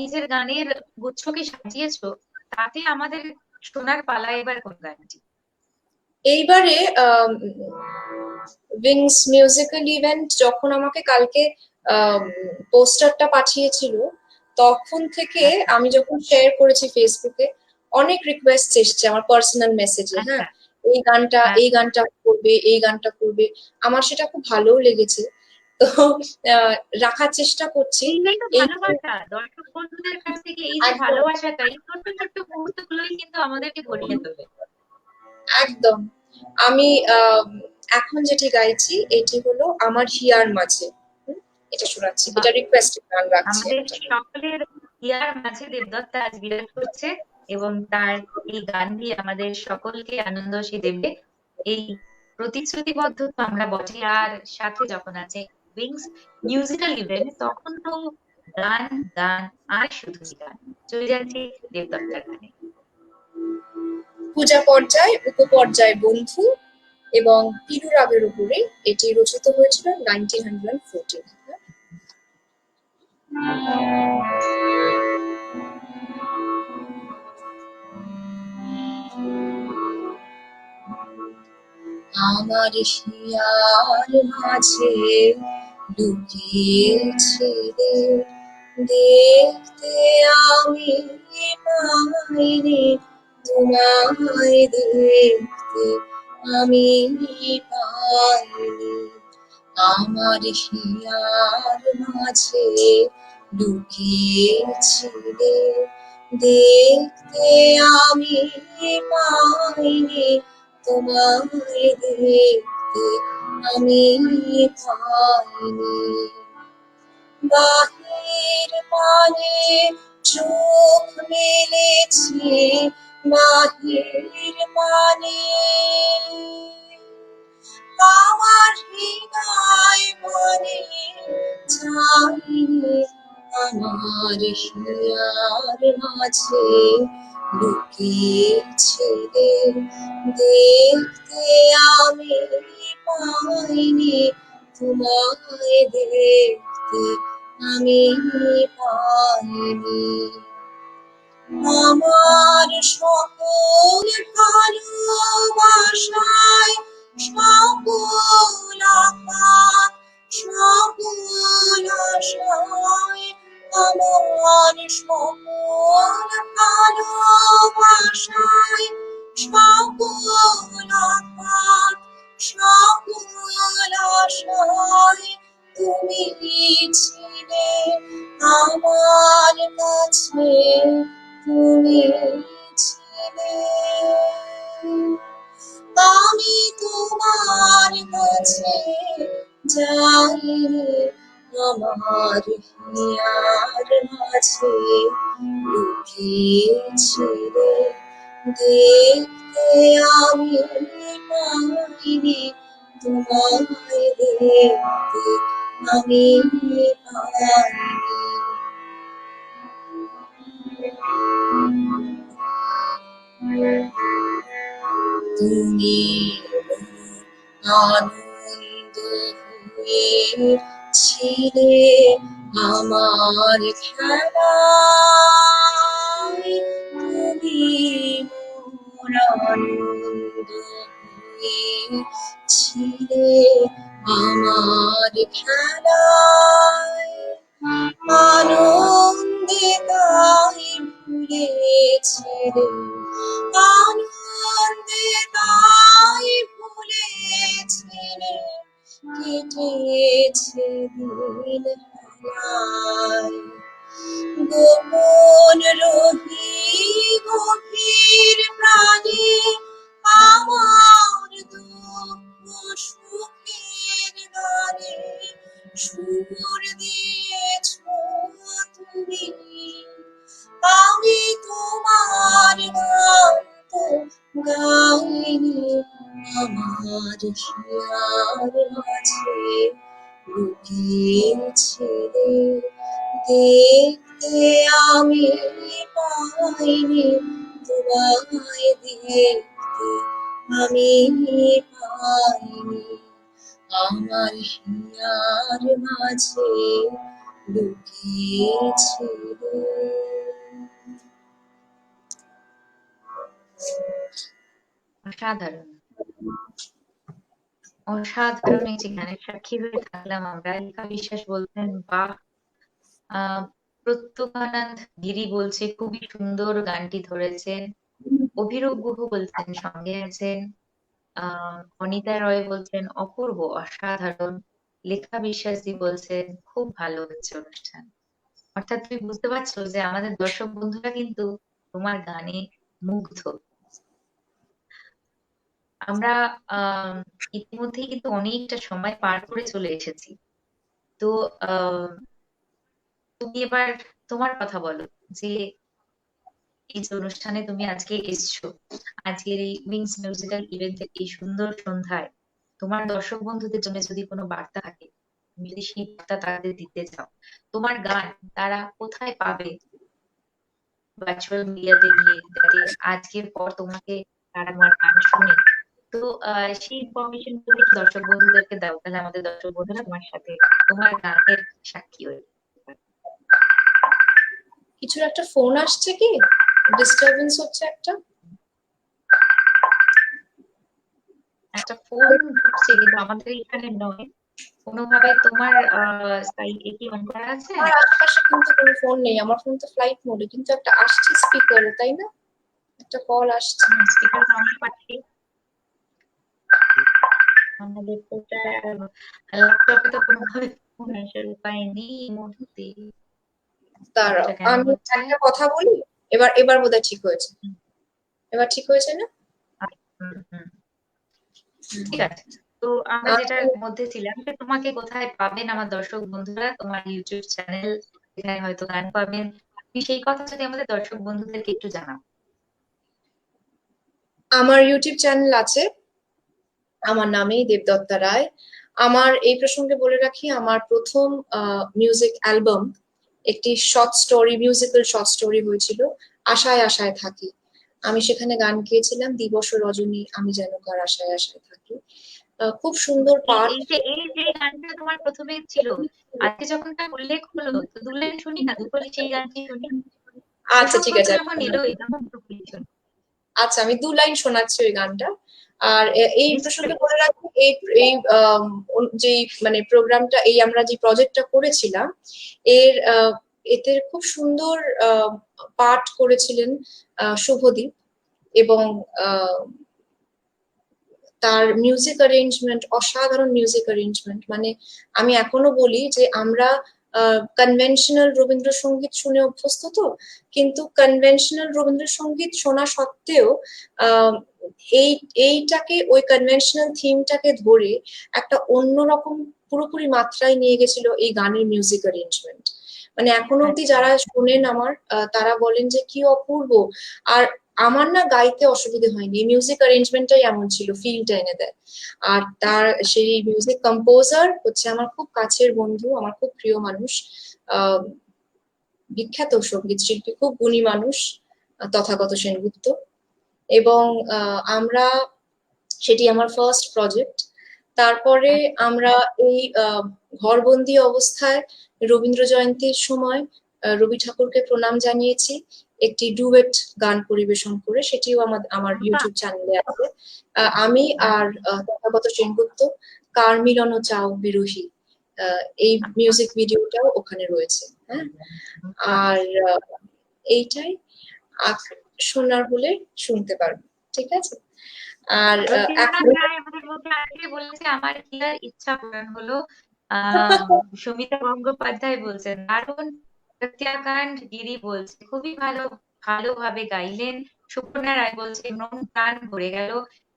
A: নিজের গানের গুচ্ছকে সাজিয়েছো, তাতে আমাদের শোনার পালা এবার কোন গানটি?
B: এইবারে উইংস মিউজিক্যাল ইভেন্ট যখন আমাকে কালকে পোস্টারটা পাঠিয়েছিল, তখন থেকে
A: আচ্ছা
B: আমি যখন শেয়ার করেছি ফেসবুকে, অনেক রিকোয়েস্ট এসছে আমার পার্সোনাল মেসেজে,
A: আচ্ছা।
B: হ্যাঁ এই গানটা,
A: হ্যাঁ,
B: এই গানটা করবে, এই গানটা করবে। আমার সেটা খুব ভালোও লেগেছে, তো রাখার চেষ্টা করছি।
A: এইটাই তো
B: এই
A: ভালোবাসা। দর্শক বন্ধুদের কাছ থেকে এই যে
B: একদম,
A: ভালোবাসাটা, এই ছোট্ট ছোট্ট মুহূর্ত গুলোই কিন্তু আমাদেরকে ভরিয়ে তোলে।
B: একদম। আমি এখন যেটি গাইছি এটি হলো আমার হিয়ার মাঝে। এটা শোনাচ্ছি,
A: বাহ!
B: এটা রিকোয়েস্টেড গান রাখছি
A: আমাদের
B: একটা।
A: সকলের হিয়ার মাঝে দেবদত্তা আজ বিরাজ করছে, এবং তার এই গান দিয়ে আমাদের সকলকে আনন্দ সে দেবে, এই প্রতিশ্রুতিবদ্ধ তো আমরা বটে। আর সাথে যখন আছে উইংস মিউজিক্যাল ইভেন্ট, তখন তো গান, গান আর শুধুই গান। চলে যাচ্ছে দেবদত্তার গানে।
B: পূজা পর্যায়, উপপর্যায় বন্ধু এবং পিরু রাগের উপরে এটি রচিত হয়েছিল 1914। আমার হিয়ার মাঝে লুকিয়েছে রে, দেখতে আমি পাইনি, তোমায় দেখতে আমি পাইনি। আমার হিয়ার মাঝে লুকিয়েছে রে, দেখতে আমি পাইনি, তোমায় দেখতে আমি পাইনি। বাহির পানে চোখ মেলেছি, বাহির পানে আমার হৃদয় মনে চাইলে, আমার হিয়ার মাঝে লুকিয়েছে রে, দেখতে আমি পাইনি, তোমায় দেখতে আমি পাইনি। আমার সকল ভালোবাসায়, সকল আঘাত, সকল আশায়, আমার সকল ভালোবাসায়, সকল আঘাত, সকল আশায় তুমি ছিলে আমার কাছে, তুমি ছিলে। আমি তোমার কাছে যাই রে, আমার হিয়ার মাঝে লুকিয়েছিলে, দেখতে আমি পাইনি, তোমায় দেখতে আমি পাইনি। তুমি আনন্দ হয়েছিলে আমার খেলায়, তুমি মোর আনন্দ হয়েছিলে আমার খেলায়, আনন্দে তাই ভুলেছিলে, আনন্দে তাই ভুলেছিলে, কেটেছে দিন হেলায়। গোপন রহি গভীর প্রাণে আমার দুঃখ সুখের গানে সুর দিয়েছ তুমি, আমি তোমার গান তো গাইনি, আমার হিয়ার মাঝে লুকিয়েছিলে, দেখতে আমি পাইনি, তোমায় দেখতে আমি পাইনি, আমার হিয়ার মাঝে লুকিয়েছিলে।
A: অসাধারণ, অসাধারণ এই যে গানের সাক্ষী হয়ে থাকলাম আমরা। লেখা বিশ্বাস বলছেন বাহ, প্রত্যুকানন্দ গিরি বলছে খুবই সুন্দর গানটি ধরেছেন, অভিরূপ গুহ বলছেন সঙ্গে আছেন, অনিতা রয় বলছেন অপূর্ব, অসাধারণ, লেখা বিশ্বাসজি বলছেন খুব ভালো হচ্ছে অনুষ্ঠান। অর্থাৎ তুমি বুঝতে পারছো যে আমাদের দর্শক বন্ধুরা কিন্তু তোমার গানে মুগ্ধ। আমরা ইতিমধ্যেই কিন্তু অনেকটা সময় পার করে চলে এসেছি। তো তুমি এবার তোমার কথা বলো যে এই যে অনুষ্ঠানে তুমি আজকে এসছো, আজকের এই উইংস মিউজিক্যাল ইভেন্টের এই সুন্দর সন্ধ্যায় তোমার দর্শক বন্ধুদের জন্য যদি কোনো বার্তা থাকে, তুমি যদি সেই বার্তা তাদের দিতে চাও, তোমার গান তারা কোথায় পাবে ভার্চুয়াল মিডিয়াতে গিয়ে, যাতে আজকের পর তোমাকে তারা তোমার গান শুনে? তো সেই ইনফরমেশন তুমি দর্শক বন্ধুদেরকে দাও, তাহলে আমাদের দর্শক বন্ধুরা তোমার সাথে তোমার গানের সাক্ষী হয়ে যাবে।
B: কিছুর একটা ফোন আসছে কি? ডিস্টারবেন্স হচ্ছে একটা?
A: একটা ফোন ঢুকছে কিন্তু আমাদের এখানে নয়, কোনোভাবে তোমার সাইট কি অন করা আছে?
B: আমার আশেপাশে কিন্তু কোনো ফোন নেই, আমার ফোন তো ফ্লাইট মোডে, কিন্তু একটা আসছে স্পিকারে, তাই না? একটা কল আসছে।
A: স্পিকার সাউন্ড পাচ্ছি আমাদের তো ল্যাপটপে তো কোনোভাবে ফোন আসার উপায় নেই এই মুহূর্তে।
B: দাঁড়াও,
A: এটা কেন
B: আমি
A: হচ্ছে?
B: একটা কথা বলি। এবার এবার বোধহয় ঠিক হয়েছে। এবার ঠিক হয়েছে না?
A: হুম, হুম, ঠিক আছে। তো আমরা যেটার মধ্যে ছিলাম যে তোমাকে কোথায় পাবেন আমার দর্শক বন্ধুরা, তোমার ইউটিউব চ্যানেল যেখানে হয়তো গান পাবেন, তুমি সেই কথা যদি আমাদের দর্শক বন্ধুদেরকে একটু জানাও।
B: আমার ইউটিউব চ্যানেল আছে, আমার নামেই দেবদত্তা রায়। আমার এই প্রসঙ্গে বলে রাখি, আমার প্রথম মিউজিক অ্যালবাম একটি short story, musical short story হয়েছিল, আশায় আশায় থাকি। আমি সেখানে গান গেয়েছিলাম, দিবস ও রজনী আমি যেন কার আশায় আশায় থাকি। খুব সুন্দর পাঠ।
A: এই যে গানটা তোমার প্রথমে ছিল, আজকে যখন তার উল্লেখ হলো তো দু লাইন শুনি না, দুকলি সেই গানটি শুনি।
B: আচ্ছা ঠিক
A: প্রসঙ্গটা
B: আছে,
A: যখন এলো এটা কিন্তু প্রয়োজন।
B: আচ্ছা আমি 2 লাইন শোনাচ্ছি ওই গানটা। আর এই প্রসঙ্গে
A: নিশ্চয়ই।
B: বলে রাখি, এই এই যে মানে প্রোগ্রামটা, এই আমরা যে প্রজেক্টটা করেছিলাম, এর এতে খুব সুন্দর পাঠ করেছিলেন শুভদীপ, এবং তার মিউজিক অ্যারেঞ্জমেন্ট, অসাধারণ মিউজিক অ্যারেঞ্জমেন্ট। মানে আমি এখনো বলি যে আমরা কনভেনশনাল রবীন্দ্রসঙ্গীত শুনে অভ্যস্ত তো, কিন্তু কনভেনশনাল রবীন্দ্রসঙ্গীত শোনা সত্ত্বেও আহ, এইটাকে, ওই কনভেনশনাল থিমটাকে ধরে একটা অন্যরকম পুরোপুরি মাত্রায় নিয়ে গেছিল এই গানের মিউজিক অ্যারেঞ্জমেন্ট। মানে এখনো অব্দি
A: আচ্ছা।
B: যারা শোনেন আমার, তারা বলেন যে কি অপূর্ব। আর আমার না গাইতে অসুবিধে হয়নি, মিউজিক অ্যারেঞ্জমেন্টটাই এমন ছিল, ফিলটা এনে দেয়। আর তার সেই মিউজিক কম্পোজার হচ্ছে আমার খুব কাছের বন্ধু, আমার খুব প্রিয় মানুষ, আহ বিখ্যাত সঙ্গীত শিল্পী, খুব গুণী মানুষ, তথাগত সেনগুপ্ত। এবং আমরা, সেটি আমার ফার্স্ট প্রজেক্ট। তারপরে
A: আচ্ছা।
B: আমরা এই ঘরবন্দি অবস্থায় রবীন্দ্র জয়ন্তীর সময় রবি ঠাকুরকে প্রণাম জানিয়েছি একটি ডুয়েট গান পরিবেশন করে, সেটিও আমার
A: বাহ।
B: ইউটিউব চ্যানেলে আছে। আমি আর তথাগত সেনগুপ্ত, কার মিলন চাও বিরোহী, এই মিউজিক ভিডিওটাও ওখানে রয়েছে। হ্যাঁ,
A: বাহ।
B: আর এইটাই। শোনার হলে শুনতে পারবে, ঠিক আছে। আর
A: রবীন্দ্রনাথ
B: এখন
A: রায় আমাদের মধ্যে আজকে বলেছে আমার কি আর ইচ্ছা পূরণ হলো। আহ সুমিতা গঙ্গোপাধ্যায় বলছেন দারুণ। সত্যাকান্ত গিরি বলছে খুবই ভালো, ভালোভাবে গাইলেন। সুপর্ণা রায় বলছে মন প্রাণ ভরে গেল।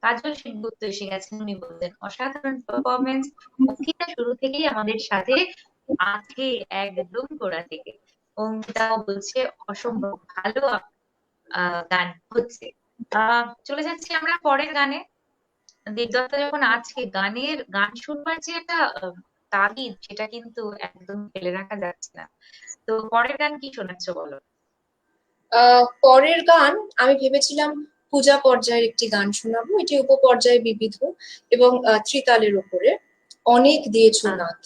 A: কাজল সেনগুপ্ত এসে গেছেন, উনি বলছেন অসাধারণ পারফরমেন্স। অঙ্কিতা শুরু থেকেই আমাদের সাথে আছে, একদম গোড়া থেকে। অঙ্কিতাও বলছে অসম্ভব ভালো গান হচ্ছে। চলে যাচ্ছি আমরা পরের গানে। দেবদত্ত যখন আজকে গান শুনবার যে একটা তাগিদ, সেটা কিন্তু একদম ফেলে রাখা যাচ্ছে না। তো পরের গান কি শোনাচ্ছ বলো?
B: পরের গান আমি ভেবেছিলাম পূজা পর্যায়ের একটি গান শোনাবো, এটি উপপর্যায়ে বিবিধ এবং ত্রিতালের উপরে। অনেক দিয়েছো
A: আহ,
B: নাথ,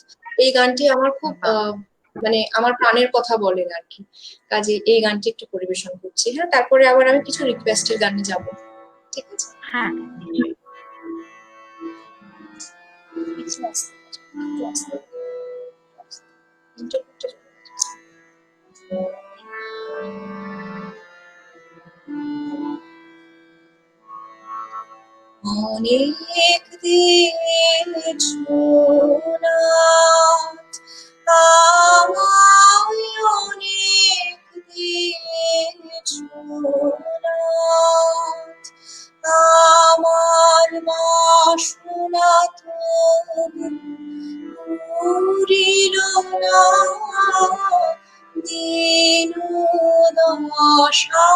B: এই গানটি আমার খুব
A: বাহ।
B: মানে আমার প্রাণের কথা বলেন আর কি। কাজে এই গানটি একটু পরিবেশন করছি। হ্যাঁ, তারপরে আবার আমি কিছু রিকোয়েস্টের গানে যাব, ঠিক আছে।
A: হ্যাঁ, নিশ্চয়ই।
B: একটু আস্তে, একটু আস্তে, একটু আস্তে। ইন্টারনেটটা চলে যাচ্ছে। অনেক দিয়েছো নাথ, আমায় অনেক দিয়েছো নাথ, আমার বাসনা তবু পুরিল না, দীন দশা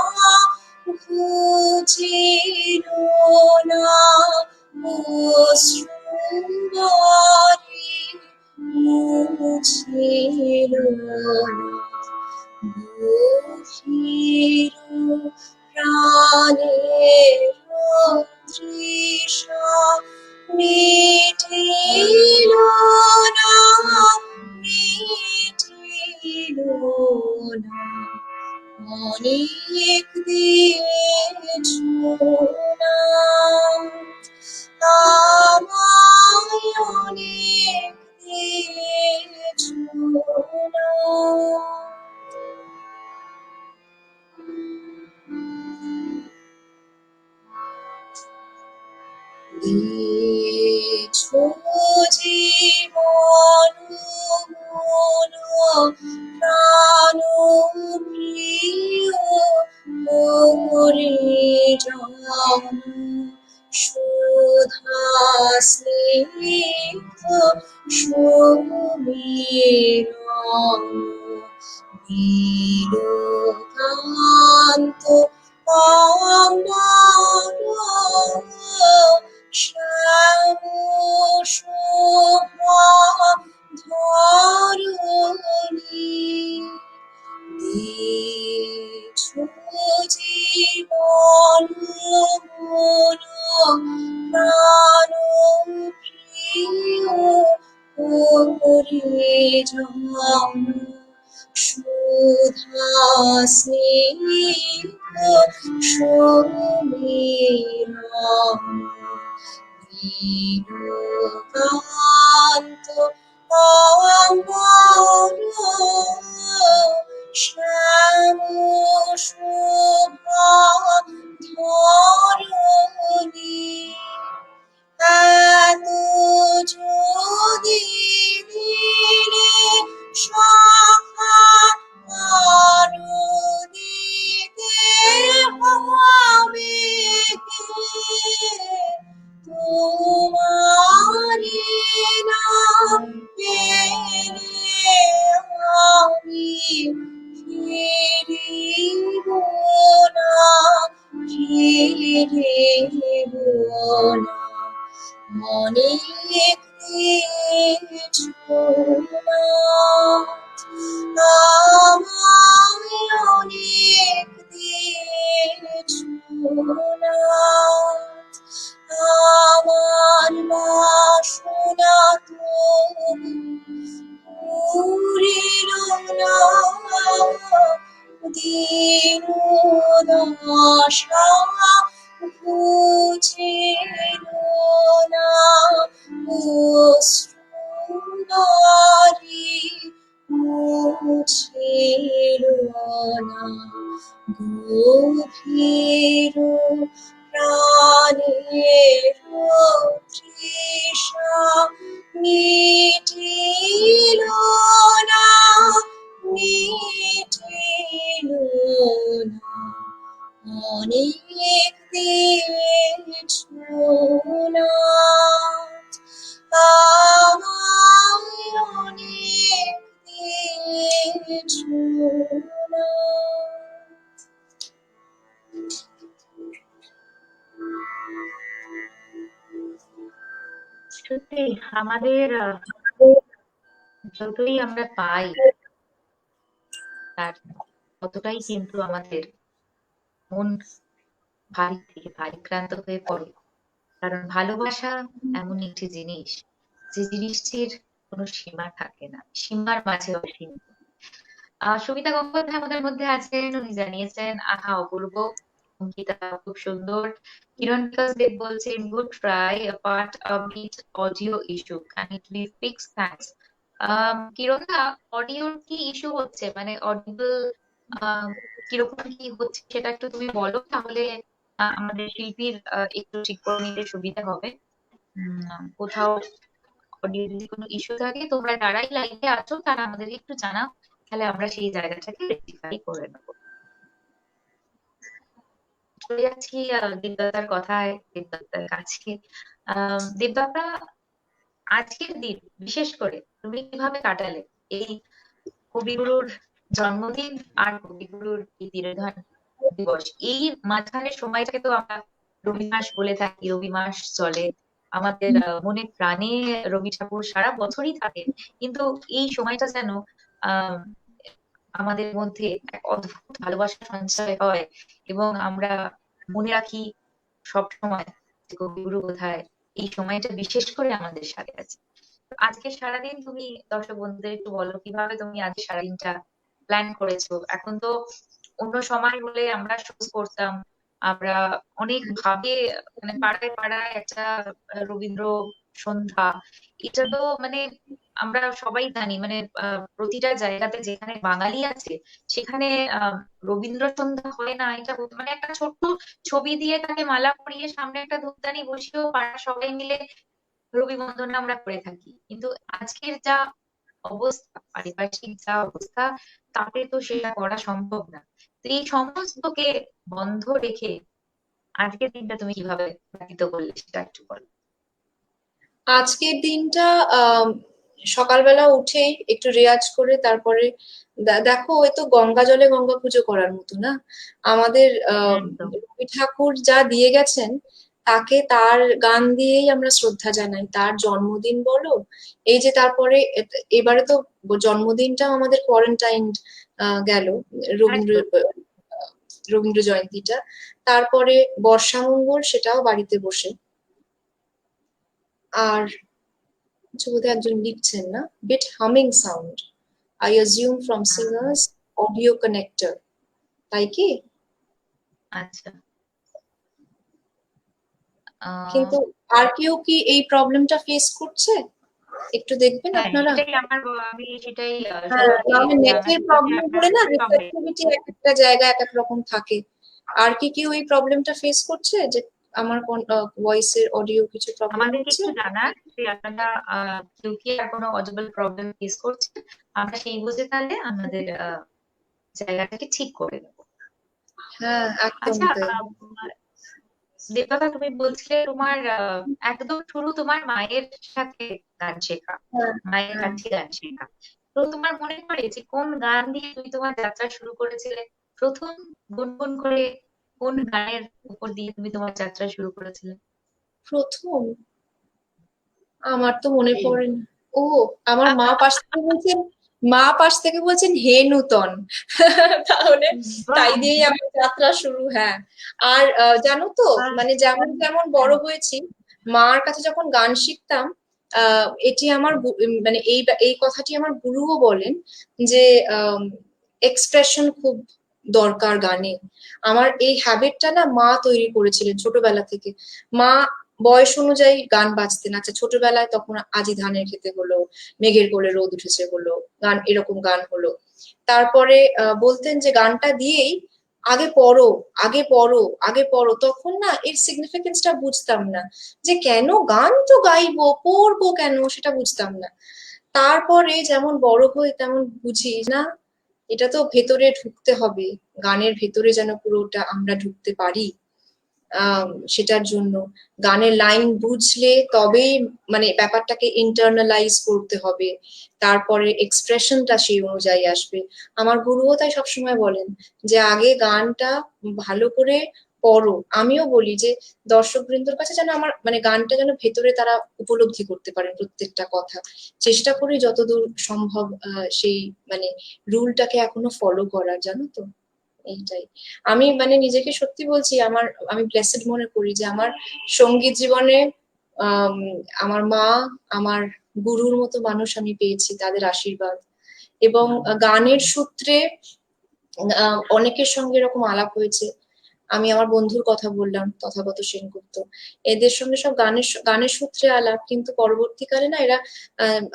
B: ঘুচিল না, অশ্রুবারি মুছিল না, গভীর প্রাণের তৃষা মিটিল না, মিটিল না। অনেক দিয়েছো নাথ, আমায় অনেক দিয়েছো নাথ। দিয়েছো জীবন মন প্রাণ প্রিয় পরিজন, সুধা স্নিগ্ধ সুমিরন, নীলকান্ত অম্বর, শ্যাম শোভা ধরণী, দিয়েছো জীবন মন প্রাণ প্রিয় পরিজন, স্নিগ্ধ সমীরণ বিরূপান্ত অমর শ্যাম শোভা ধরণী এত যদি দিলে সখা আরো দিতে হবে তোমারি নাম পেলে আমি ফিরিব না ফিরিব না মনে আমায় অনেক আমার বাসনা পুরিল না দীন দশা বুঝিল না অশ্রুনারি মুছিল না গভীর প্রাণের তৃষা মিটিল না মিটিল না অনেক দিয়েছো না আমায় অনেক দিয়েছো না
A: সত্যি আমাদের যতই আমরা পাই তার ততটাই কিন্তু আমাদের মন ভারী থেকে ভারীক্রান্ত হয়ে পড়ে। কারণ ভালোবাসা এমন একটি জিনিস যে জিনিসটির কোনো সীমা থাকে না, সীমার মাঝে অসীম। সবিতা গঙ্গোপাধ্যায় আমাদের মধ্যে আছেন, উনি জানিয়েছেন আহা অপূর্ব অঙ্কিতা খুব সুন্দর। কিরণ বিকাশ দেব বলছেন good try part bit audio issue can it be fix thanks. Kiran দা, অডিওর কি ইস্যু হচ্ছে, মানে অডিবল কিরকম কি হচ্ছে সেটা একটু তুমি বলো, তাহলে আমাদের শিল্পীর একটু ঠিক করে নিতে সুবিধা হবে। কোথাও অডিও যদি কোনো ইস্যু থাকে তোমরা যারাই লাইভে আছো তারা আমাদেরকে একটু জানাও, তাহলে আমরা সেই জায়গাটাকে রেকটিফাই করে নেবো। চলে যাচ্ছি দেবদত্তার কথায়, দেবদত্তার কাছে। দেবদত্তা, আজকের দিন বিশেষ করে তুমি কিভাবে কাটালে এই কবিগুরুর জন্মদিন আর কবিগুরুর এই তিরোধান দিবস? এই মাঝখানের সময়টাকে তো আমরা রবি মাস বলে থাকি, রবি মাস চলে আমাদের মনে প্রাণে। রবি ঠাকুর সারা বছরই থাকে, কিন্তু এই সময়টা যেন আহ আমাদের মধ্যে এক অদ্ভুত ভালোবাসা সঞ্চয় হয় এবং আমরা মনে রাখি সব সময় যে কবিগুরু বোধহয় এই সময়টা বিশেষ করে আমাদের সাথে আছে। তো আজকে সারাদিন তুমি দর্শক বন্ধুদের একটু বলো কিভাবে তুমি আজ সারাদিনটা প্ল্যান করেছো। এখন তো অন্য সময় হলে আমরা শুট করতাম, আমরা অনেক ভাবে, মানে পাড়ায় পাড়ায় একটা রবীন্দ্র সন্ধ্যা, এটা তো মানে আমরা সবাই জানি, মানে প্রতিটা জায়গাতে যেখানে বাঙালি আছে সেখানে রবীন্দ্র সন্ধ্যা হয় না, এটা মানে একটা ছোট্ট ছবি দিয়ে তাকে মালা পরিয়ে সামনে একটা ধূপদানি বসিয়েও পাড়ার সবাই মিলে রবি বন্ধন আমরা করে থাকি। কিন্তু আজকের যা অবস্থা, পারিপার্শ্বিক যা অবস্থা, তাতে তো সেটা করা সম্ভব না। তো এই সমস্তকে বন্ধ রেখে আজকের দিনটা তুমি কিভাবে ব্যতীত করলে সেটা একটু বলো।
B: আজকের দিনটা সকালবেলা উঠেই একটু রেয়াজ করে তারপরে দেখো ওই তো গঙ্গা জলে গঙ্গা পুজো করার মতো না আমাদের
A: একদম।
B: রবি ঠাকুর যা দিয়ে গেছেন তাকে তার গান দিয়েই আমরা শ্রদ্ধা জানাই। তার জন্মদিন বলো, এই যে তারপরে এবারে তো জন্মদিনটা আমাদের কোয়ারেন্টাইন গেল, রবীন্দ্র
A: একদম।
B: রবীন্দ্র জয়ন্তীটা। তারপরে বর্ষামঙ্গল, সেটাও বাড়িতে বসে। আর কিছু বোধহয় একজন লিখছেন না, beat humming sound I assume from singers audio connector, তাই কি?
A: আচ্ছা।
B: কিন্তু আর কেউ কি এই প্রবলেমটা ফেস করছে? একটু দেখবেন
A: হ্যাঁ,
B: আপনারা।
A: আমি সেটাই
B: হ্যাঁ,
A: সবাইকে
B: আমি
A: জানাতে
B: নেটের
A: চাই যে
B: প্রবলেম
A: আপনারা
B: হলে না
A: সবাই।
B: রিসেপটিভিটি এক একটা জায়গায় এক এক রকম থাকে। আর কি কেউ এই প্রবলেমটা ফেস করছে যে আমার ভয়েসের অডিও কিছু প্রবলেম
A: আমাদেরকে
B: হচ্ছে?
A: একটু জানান যে আপনারা কেউ কি আর কোনো অডিবল প্রবলেম ফেস করছে, আমরা সেই বুঝে তাহলে আমাদের জায়গাটাকে ঠিক করে নেবো।
B: হ্যাঁ, একদম
A: আচ্ছা,
B: তাই।
A: দেবলতা, তুমি বলছিলে তোমার একদম শুরু তোমার মায়ের সাথে গান শেখা,
B: হ্যাঁ,
A: মায়ের
B: হ্যাঁ।
A: কাছে গান শেখা। তো তোমার মনে পড়ে যে কোন গান দিয়ে তুমি তোমার যাত্রা শুরু করেছিলে? প্রথম গুনগুন করে কোন গানের উপর দিয়ে তুমি তোমার যাত্রা শুরু করেছিলে?
B: প্রথম আমার তো মনে পড়ে না। ও, আমার মা পাশ থেকে বলছেন হে নূতন। তাহলে তাই
A: বাহ!
B: দিয়েই আমার যাত্রা শুরু। হ্যাঁ। আর জানো তো,
A: বাহ!
B: মানে যেমন যেমন বড় হয়েছি, মার কাছে যখন গান শিখতাম, এটি আমার মানে এই কথাটি আমার গুরুও বলেন যে এক্সপ্রেশন খুব দরকার গানে। আমার এই হ্যাবিটটা না মা তৈরি করেছিলেন ছোটবেলা থেকে। মা বয়স অনুযায়ী গান বাজতেন। আচ্ছা, ছোটবেলায় তখন আজি ধানের খেতে হলো, মেঘের কোলে রোদ উঠেছে হলো, গান এরকম গান হলো। তারপরে বলতেন যে গানটা দিয়েই আগে পড়ো, আগে পড়ো, আগে পড়ো। তখন না এর সিগনিফিকেন্সটা বুঝতাম না, যে কেন গান তো গাইবো, পড়বো কেন, সেটা বুঝতাম না। তারপরে যেমন বড় হই তেমন বুঝি না, এটা তো ভেতরে ঢুকতে হবে, গানের ভেতরে যেন পুরোটা আমরা ঢুকতে পারি। সেটার জন্য গানের লাইন বুঝলে তবেই, মানে ব্যাপারটাকে ইন্টারনালাইজ করতে হবে, তারপরে এক্সপ্রেশনটা সেই অনুযায়ী আসবে। আমার গুরুও তাই সবসময় বলেন যে আগে গানটা ভালো করে পড়ো। আমিও বলি যে দর্শক বৃন্দর কাছে যেন আমার মানে গানটা যেন ভেতরে তারা উপলব্ধি করতে পারেন প্রত্যেকটা কথা। চেষ্টা করি যতদূর সম্ভব সেই মানে রুলটাকে এখনো ফলো করার, জানো তো। এইটাই। আমি মানে নিজেকে সত্যি বলছি, আমি ব্লেসেড মনে করি যে আমার সঙ্গীত জীবনে আম, আমার মা, আমার গুরুর মতো মানুষ আমি পেয়েছি, তাদের আশীর্বাদ। এবং গানের সূত্রে অনেকের সঙ্গে এরকম আলাপ হয়েছে। আমি আমার বন্ধুর কথা বললাম, তথাগত সেনগুপ্ত। এদের সঙ্গে সব গানের সূত্রে আলাপ, কিন্তু পরবর্তীকালে না এরা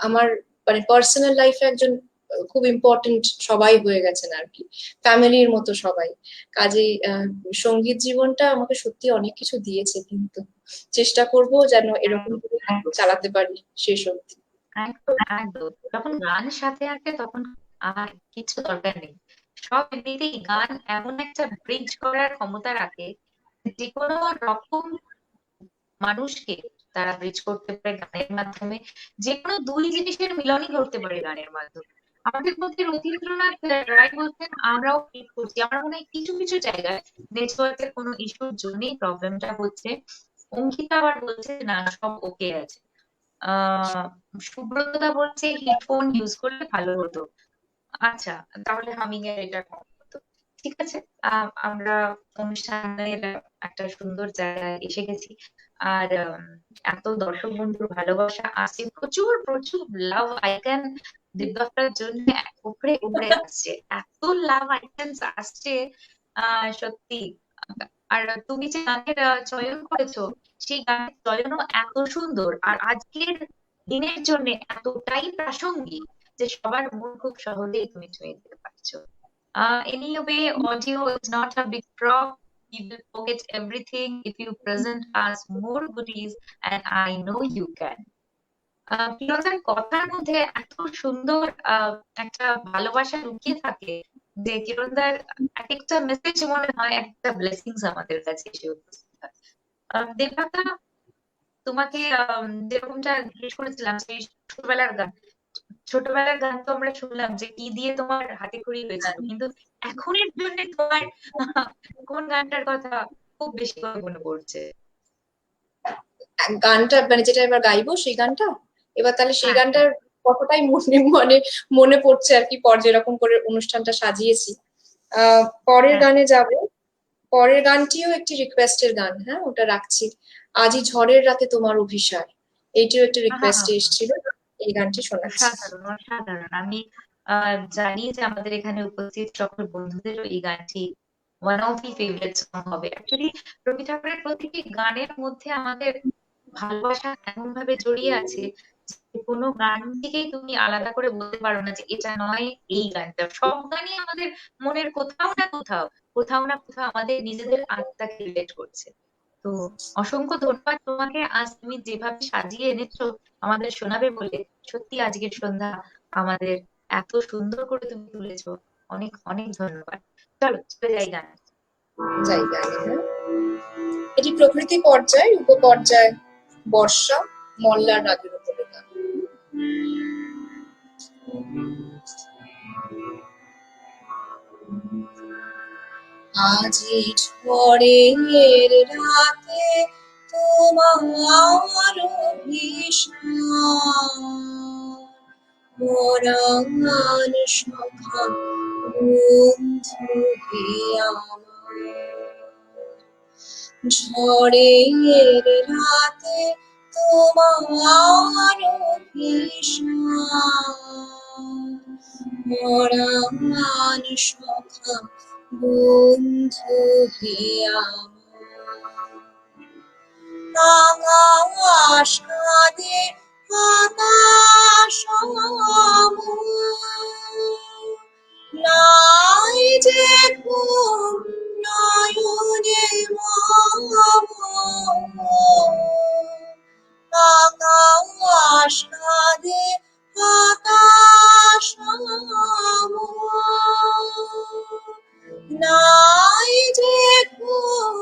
B: আমার মানে পার্সোনাল লাইফে একজন খুব ইম্পর্টেন্ট সবাই হয়ে গেছেন আর কি, ফ্যামিলির মতো সবাই। কাজেই সঙ্গীত জীবনটা আমাকে সত্যি অনেক কিছু দিয়েছে, কিন্তু চেষ্টা করব যেন এরকম
A: একদম,
B: করে চালাতে পারি শেষ অবধি।
A: একদম, একদম। যখন গান সাথে আসে তখন আর কিছু দরকার নেই। সব এমনিতেই গান এমন একটা ব্রিজ করার ক্ষমতা রাখে, যে কোনো রকম মানুষকে তারা ব্রিজ করতে পারে গানের মাধ্যমে। যে কোনো দুই জিনিসের মিলনই ঘটতে পারে গানের মাধ্যমে। আমাদের মধ্যে রবীন্দ্রনাথ রায় বলছেন, আমরাও ফিল করছি। আমার মনে হয় কিছু কিছু জায়গায় নেটওয়ার্কের কোনো ইস্যুর জন্যই প্রবলেমটা হচ্ছে। অঙ্কিতা আবার বলছে না, সব ওকে আছে। আহ সুব্রতদা বলছে হেডফোন ইউজ করলে ভালো হতো। আচ্ছা, তাহলে হামিং এর এটা কম হতো। ঠিক আছে। আমরা অনুষ্ঠানের একটা সুন্দর জায়গায় এসে গেছি। আর এত দর্শক বন্ধুর ভালোবাসা আসছে, প্রচুর প্রচুর লাভ আইকন দিব্যার জন্য উপরে উপরে আসছে। এত লাভ আইকনস আসছে, সত্যি। আর তুমি যে গানের চয়ন করেছো, সেই গানের চয়নও এত সুন্দর, আর আজকের দিনের জন্য এতটাই প্রাসঙ্গিক যে সবার মন খুব সহজেই তুমি ছুঁয়ে দিতে পারছো। Anyway, audio is not a big prop. We will forget everything if you present us more goodies, and I know you can. প্রিয়তার কথার মধ্যে এত সুন্দর একটা ভালোবাসা লুকিয়ে থাকে, যে কিরণদার এক একটা মেসেজ মনে হয় একটা ব্লেসিংস আমাদের কাছে এসে উপস্থিত হয়। দেবলতা, তোমাকে যেরকমটা জিজ্ঞেস করেছিলাম সেই ছোটবেলার গান, ছোটবেলার গান তো আমরা শুনলাম যে কি দিয়ে তোমার হাতে খড়ি হয়েছিল, কিন্তু এখনের জন্য তোমার কোন গানটার কথা খুব বেশি করে মনে পড়ছে?
B: গানটা মানে যেটা এবার গাইবো সেই গানটা, এবার তাহলে সেই
A: হ্যাঁ, হ্যাঁ,
B: গানটার কতটাই মানে মনে পড়ছে আর কি, পর যেরকম করে অনুষ্ঠানটা সাজিয়েছি। পরের
A: হ্যাঁ।
B: গানে যাব। পরের গানটিও একটি রিকোয়েস্টের গান, হ্যাঁ ওটা রাখছি। আজি ঝড়ের রাতে তোমার অভিসার, এইটিও একটা
A: আহা,
B: রিকোয়েস্টে এসেছিল, এই গানটি শোনাচ্ছি।
A: অসাধারণ, অসাধারণ। আমি জানি যে আমাদের এখানে উপস্থিত সকল বন্ধুদেরও এই গানটি one of the favourite song হবে। অ্যাকচুয়ালি রবি ঠাকুরের প্রতিটি গানের মধ্যে আমাদের ভালোবাসা এমন ভাবে জড়িয়ে আছে যে কোনো গান থেকেই তুমি আলাদা করে বলতে পারো না যে এটা নয় এই গানটা। সব গানই আমাদের মনের কোথাও না কোথাও, কোথাও না কোথাও আমাদের নিজেদের আত্মাকে রিলেট করছে। তো অসংখ্য ধন্যবাদ তোমাকে, আজ তুমি যেভাবে সাজিয়ে এনেছো আমাদের শোনাবে বলে। সত্যি আজকের সন্ধ্যা আমাদের এত সুন্দর করে তুমি তুলেছো। অনেক অনেক ধন্যবাদ। চলো চলে যাই গান।
B: জায়গায়, হ্যাঁ, এটি প্রকৃতি পর্যায়, উপপর্যায় বর্ষা, মল্লার রাগের উপরে গান। আজি ঝড়ের রাতে তোমার ভীষণ মরান সখা বন্ধু হে আমার, ঝড়ের রাতে তোমার ভীষণ মরান সখা বন্ধু হে আমার, আকাশ কাঁদে আকাশ নাই যে ঘুম নয়নে মম, আকাশ কাঁদে আকাশ নাই যে ঘুম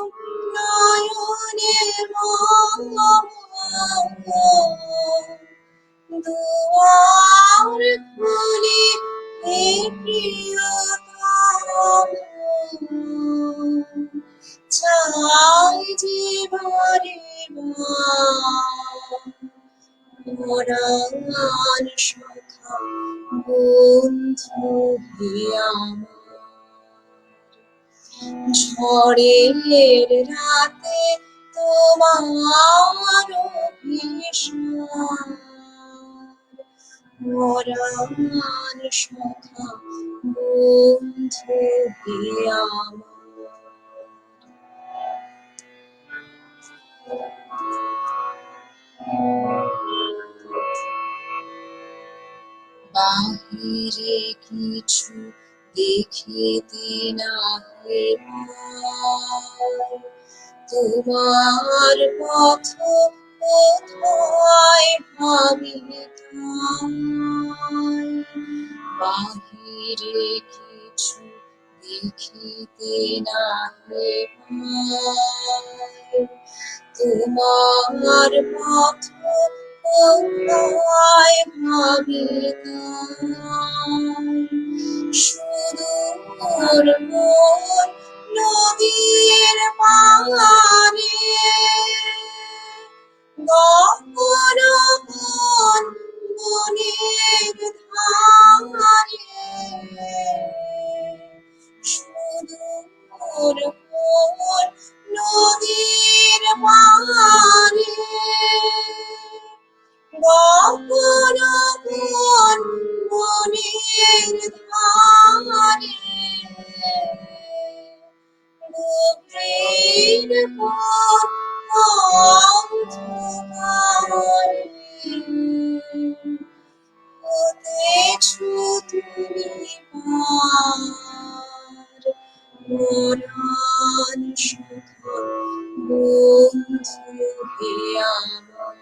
B: নয়নে মম, দুয়ার খুলে হে প্রিয়তম, চাই যে বারে বার মরান সখা বন্ধু হে আমার, ঝড়ের রাতে তোমার ভীষণ মরান সখা বন্ধু হে আমার। বাহিরে কিছু দেখিতে না হে পাই, তোমার পথ কোথায় ভাবি তাই, বাহিরে কিছু দেখিতে না হে পাই, তোমার পথ কোথায় ভাবি তাই, সুদূর মোর নদীর পারে গহন বন বনের ধারে, সুদূর মোর নদীর পারে গহন বন বনের ধারে, গভীর বন অন্ধকারে হতেছো তুমি পার মরান সখা বন্ধু হে আমার,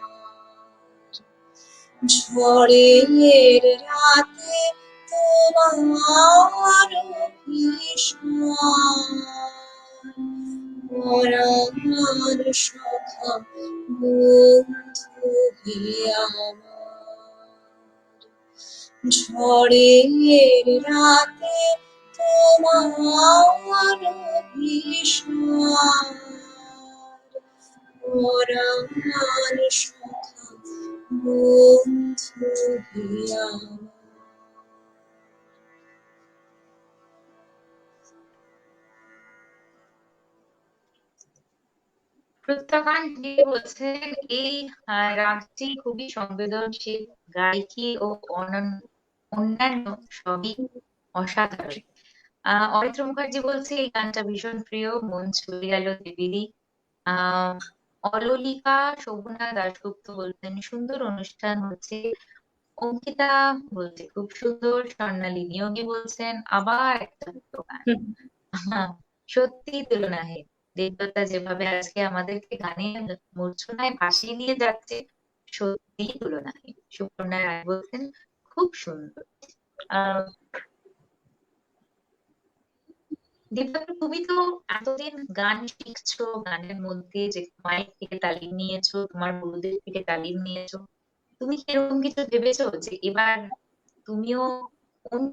B: ঝড়ের রাতে তোমার ভীষণ মরান সখা বন্ধু হে আমার, ঝড়ের রাতে তোমার ভীষণ মরান সখা বন্ধু হে আমার।
A: প্রত্যাখ্যান দিয়ে বলছেন এই রাগটি খুবই সংবেদনশীল, গায়িকী ও অনন্য অন্যান্য সবই অসাধারণ। অরিত্র মুখার্জি বলছে এই গানটা ভীষণ প্রিয়, মন ছুঁয়ে গেল দেবেরই। আহ অললিকা শোভনা দাশগুপ্ত বলছেন সুন্দর অনুষ্ঠান হচ্ছে। অঙ্কিতা বলছে খুব সুন্দর। স্বর্ণালী নিয়োগী বলছেন আবার একটা দুটো গান। হ্যাঁ, সত্যি তুলনাহীন। দেবদত্তা যেভাবে আজকে আমাদেরকে গানের মূর্ছনায় ভাসিয়ে নিয়ে যাচ্ছে, সত্যি তুলনাহীন। সুপর্ণা রায় বলছেন খুব সুন্দর। আহ দেবদত্তা, তুমি তো এতদিন গান শিখছো, গানের মধ্যে যে মায়ের থেকে তালিম নিয়েছো, তোমার গুরুদের থেকে তালিম নিয়েছো, তুমি কি এরকম কিছু ভেবেছো যে এবার তুমিও অন্য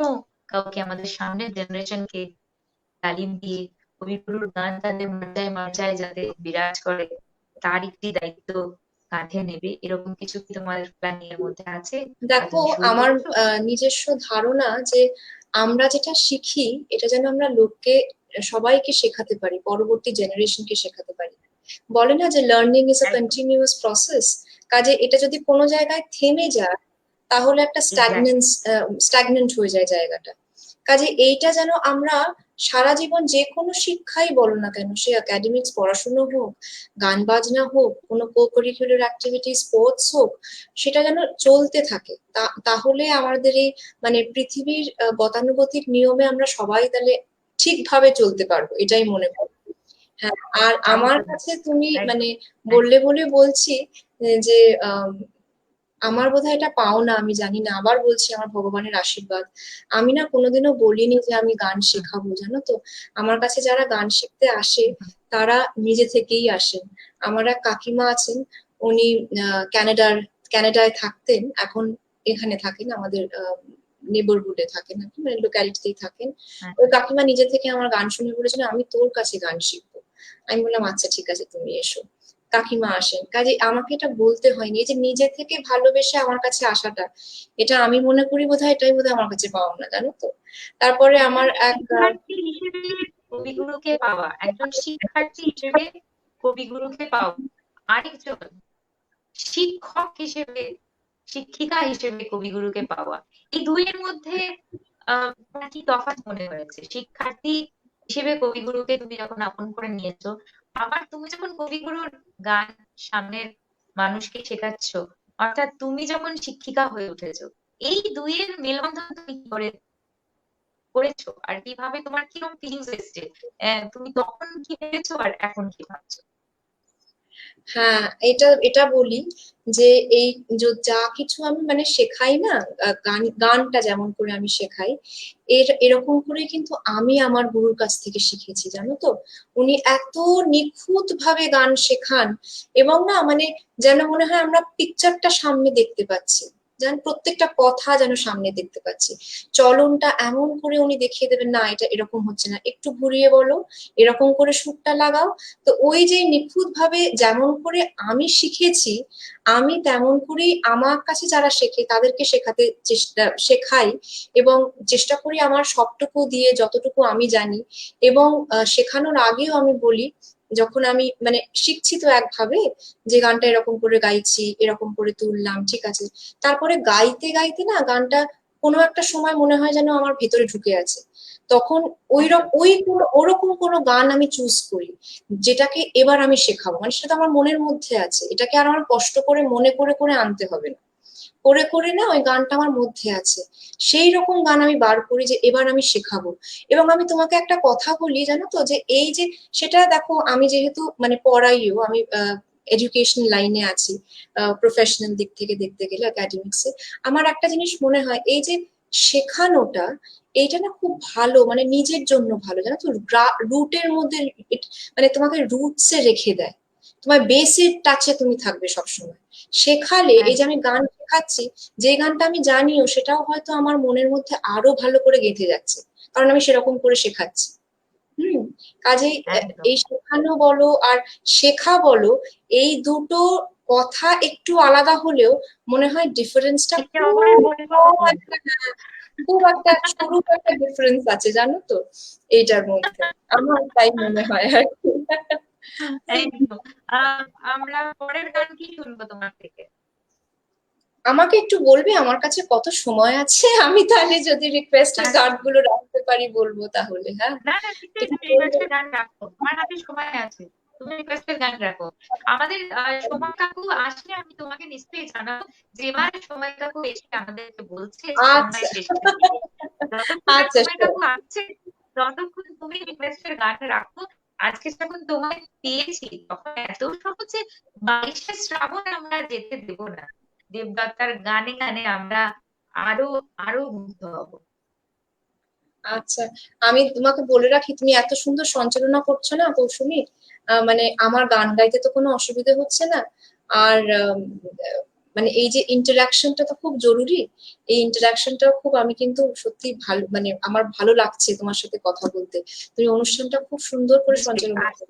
A: কাউকে, আমাদের সামনের জেনারেশনকে তালিম দিয়ে কবিগুরুর গান তাদের মাঝায় মাঝায় যাতে বিরাজ করে, তার একটি দায়িত্ব কাঁধে নেবে, এরকম কিছু কি তোমার প্ল্যানিং এর মধ্যে আছে বা
B: দেখো,
A: তুমি শুরু
B: আমার
A: করেছো?
B: নিজস্ব ধারণা যে আমরা যেটা শিখি এটা যেন আমরা লোককে, সবাইকে শেখাতে পারি, পরবর্তী জেনারেশনকে শেখাতে পারি। বলে না যে লার্নিং ইজ আ
A: একদম।
B: Continuous process. কাজে এটা যদি কোনো জায়গায় থেমে যায় তাহলে একটা
A: এক্স্যাক্টলি।
B: স্ট্যাগনেন্ট হয়ে যায় জায়গাটা। কাজে এইটা যেন আমরা সারা জীবন যে কোনো শিক্ষাই বলো না কেন, সে একাডেমিক্স পড়াশুনো হোক, গান বাজনা হোক, কোনো কো কারিকুলার অ্যাক্টিভিটি, স্পোর্টস হোক, সেটা যেন চলতে থাকে। তাহলে আমাদের এই মানে পৃথিবীর গতানুগতিক নিয়মে আমরা সবাই তাহলে ঠিকভাবে চলতে পারবো, এটাই মনে করি। হ্যাঁ, আর আমার
A: একদম।
B: কাছে তুমি মানে
A: একদম।
B: বললে বলে বলছি যে আমার বোধহয় এটা পাওনা, আমি জানি না, আবার বলছি আমার ভগবানের আশীর্বাদ। আমি না কোনোদিনও বলিনি যে আমি গান
A: হুম,
B: শেখাবো, জানো তো। আমার কাছে যারা গান শিখতে আসে
A: হুম,
B: তারা নিজে থেকেই আসেন। আমার এক কাকিমা আছেন, উনি ক্যানাডায় থাকতেন, এখন এখানে থাকেন, আমাদের নেবারহুডে থাকেন আর কি, মানে লোকালিটিতেই থাকেন।
A: হ্যাঁ,
B: ওই কাকিমা নিজে থেকে আমার গান শুনে বলেছেন আমি তোর কাছে গান শিখবো। আমি বললাম আচ্ছা ঠিক আছে, তুমি এসো। কাকিমা আসেন, কাজে আমাকে এটা বলতে হয়নি। এই যে নিজে থেকে ভালোবেসে আমার কাছে আসাটা, এটা আমি মনে করি বোধহয় এটাই বোধহয় আমার কাছে পাওয়া না, জানো তো। তারপরে
A: একজন
B: আমার এক
A: শিক্ষার্থী হিসেবে কবিগুরুকে পাওয়া, একজন শিক্ষার্থী হিসেবে কবিগুরুকে পাওয়া, আরেকজন শিক্ষক হিসেবে, শিক্ষিকা হিসেবে কবিগুরুকে পাওয়া, এই দুইয়ের মধ্যে তোমার কি তফাৎ মনে হয়েছে? শিক্ষার্থী হিসেবে কবিগুরুকে তুমি যখন আপন করে নিয়েছো, আবার তুমি যখন কবিগুরুর গান সামনের মানুষকে শেখাচ্ছ, অর্থাৎ তুমি যখন শিক্ষিকা হয়ে উঠেছো, এই দুইয়ের মেলবন্ধন তুমি কি করে করেছো, আর কিভাবে, তোমার কিরকম ফিলিংস এসছে? তুমি তখন কি ভেবেছো আর এখন কি ভাবছো?
B: হ্যাঁ, এটা এটা বলি যে এই যা কিছু আমি মানে শেখাই না, গানটা যেমন করে আমি শেখাই, এরকম করে কিন্তু আমি আমার গুরুর কাছ থেকে শিখেছি, জানো তো। উনি এত নিখুঁত ভাবে গান শেখান, এবং না মানে যেন মনে হয় আমরা পিকচারটা সামনে দেখতে পাচ্ছি, যেন প্রত্যেকটা কথা যেন সামনে দেখতে পাচ্ছি। চলনটা এমন করে উনি দেখিয়ে দেবেন, না এটা এরকম হচ্ছে না, একটু ঘুরিয়ে বলো, এরকম করে সুরটা লাগাও। তো ওই যে নিখুঁত ভাবে যেমন করে আমি শিখেছি, আমি তেমন করেই আমার কাছে যারা শেখে তাদেরকে শেখাই, এবং চেষ্টা করি আমার সবটুকু দিয়ে যতটুকু আমি জানি। এবং শেখানোর আগেও আমি বলি, যখন আমি মানে শিখছি তো একভাবে, যে গানটা এরকম করে গাইছি, এরকম করে তুললাম, ঠিক আছে, তারপরে গাইতে গাইতে না গানটা কোনো একটা সময় মনে হয় যেন আমার ভেতরে ঢুকে আছে। তখন
A: একদম।
B: ওরকম কোনো গান আমি চুজ করি যেটাকে এবার আমি শেখাবো, মানে সেটা তো আমার মনের মধ্যে আছে, এটাকে আর আমার কষ্ট করে মনে করে করে আনতে হবে না, করে করে না ওই গানটা আমার মধ্যে আছে, সেই রকম গান আমি বার করি যে এবার আমি শেখাবো। এবং আমি তোমাকে একটা কথা বলি, জানো তো, যে এই যে সেটা দেখো, আমি যেহেতু মানে পড়াইও, আমি এডুকেশন লাইনে আছি, প্রফেশনাল দিক থেকে দেখতে গেলে একাডেমিক্সে, আমার একটা জিনিস মনে হয়, এই যে শেখানোটা, এইটা না খুব ভালো, মানে নিজের জন্য ভালো, জানো তো। রুটের মধ্যে মানে তোমাকে রুটসে রেখে দেয়, তোমার বেসের টাচে তুমি থাকবে সবসময়। শেখালে এই যে
A: একদম।
B: আমি গান শেখাচ্ছি, যে গানটা আমি জানিও সেটাও হয়তো আমার মনের মধ্যে আরো ভালো করে গেঁথে যাচ্ছে, কারণ আমি সেরকম করে শেখাচ্ছি। হুম। কাজেই
A: একদম।
B: এই শেখানো বলো আর শেখা বলো, এই দুটো কথা একটু আলাদা হলেও মনে হয় ডিফারেন্সটা
A: একে অপরের
B: খুব
A: পরিপূরক
B: কম
A: কিন্তু।
B: একটা, হ্যাঁ, খুব একটা ছোট একটা ডিফারেন্স আছে, জানো তো, এইটার মধ্যে। আমার তাই মনে হয় আর কি।
A: একদম। আমরা পরের গান কি শুনবো তোমার থেকে?
B: আমাকে একটু বলবে আমার কাছে কত সময় আছে? আমি তাহলে যদি রিকোয়েস্টের গানগুলো রাখতে পারি বলবো তাহলে। হ্যাঁ,
A: না না, নিশ্চয়ই
B: একটু
A: তুমি
B: বলবে।
A: রিকোয়েস্টের গান রাখো, তোমার হাতে সময় আছে, তুমি রিকোয়েস্টের গান রাখো। আমাদের সময় কাকু আসলে আমি তোমাকে নিশ্চয়ই জানাবো, যে এবার সময় কাকু এসে আমাদেরকে বলছে সময়
B: আচ্ছা
A: শেষের দিকে। যতক্ষণ না
B: আচ্ছা
A: সময় কাকু আসছে ততক্ষণ তুমি রিকোয়েস্টের গান রাখো। আজকে যখন তোমায় পেয়েছি তখন এত সহজে 22শে শ্রাবণ আমরা যেতে দেব না। দেবদত্তার গানে গানে আমরা আরো আরো মুগ্ধ হব।
B: আচ্ছা, আমি তোমাকে বলে রাখি, তুমি এত সুন্দর সঞ্চালনা করছো না কৌসুমী, মানে আমার গান গাইতে তো কোনো অসুবিধা হচ্ছে না। আর মানে এই যে ইন্টারাকশনটা তো খুব জরুরি, এই ইন্টারাকশনটা খুব, আমি কিন্তু সত্যি ভালো, মানে আমার ভালো লাগছে তোমার সাথে কথা বলতে। তুমি অনুষ্ঠানটা খুব সুন্দর করে
A: নিশ্চয়ই।
B: সঞ্চালনা করছো।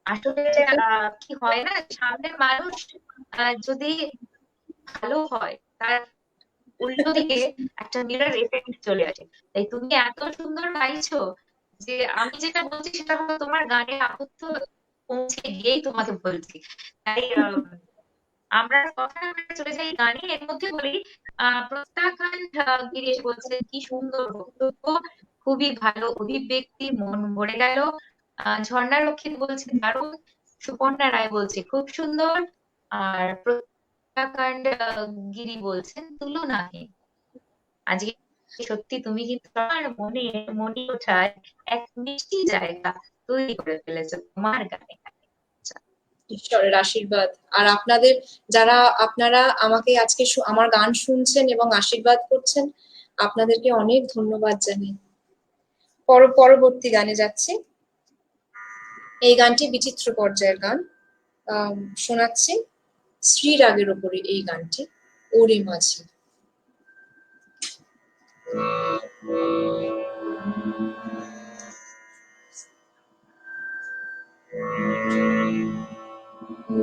A: আসলে
B: ঠিক আছে।
A: কি হয় না, সামনের মানুষ যদি ভালো হয়, তার উল্টো দিকে একটা মিরর এফেক্ট চলে আসে। তাই তুমি এত সুন্দর গাইছো যে আমি যেটা বলছি সেটা হলো তোমার গানে আবদ্ধ পৌঁছে গিয়েই তোমাকে বলছি। তাই আমরা কথা না বলে চলে যাই গানে। এর মধ্যে বলি প্রত্যাখ্যান গিরিশ বলছে কি সুন্দর বক্তব্য, খুবই ভালো অভিব্যক্তি, মন ভরে গেল। ঝর্ণা রক্ষিত বলছে দারুণ। সুপর্ণা রায় বলছে খুব সুন্দর। আর প্রত্যাখ্যান গিরি বলছেন তুলনাহীন। আজকে সত্যি তুমি কিন্তু আমার মনে মনে ওঠায় এক মিষ্টি জায়গা তৈরি করে ফেলেছো তোমার গানে।
B: ঈশ্বরের আশীর্বাদ। আর আপনাদের, যারা আপনারা আমাকে আজকে আমার গান শুনছেন এবং আশীর্বাদ করছেন, আপনাদেরকে অনেক ধন্যবাদ জানাই। পরবর্তী গানে যাচ্ছি। এই গানটি বিচিত্র পর্যায়ের গান। শোনাচ্ছি শ্রীরাগের ওপরে এই গানটি, ওরে মাঝি।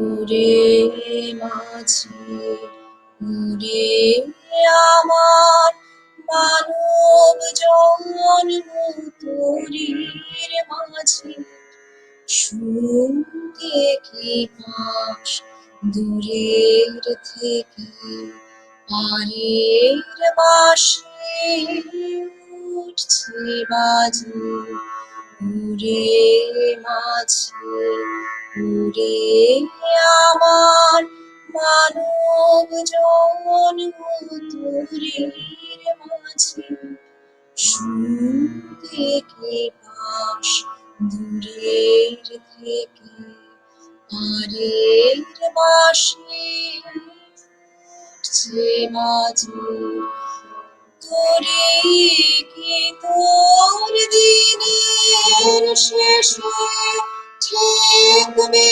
B: ওরে মাঝি, ওরে আমার মানব জন্ম তোরির মাঝি, শুনতে কি পাস দূরের থেকে পারের বাঁশি উঠছে বাজে, ওরে মাঝি, ওরে আমার মানব জন্ম তোরির মাঝি, শুনতে কি পাস দূরের থেকে পারের বাঁশি উঠছে বাজে, তোরে কি তোর দিনের শেষে ঠেকবে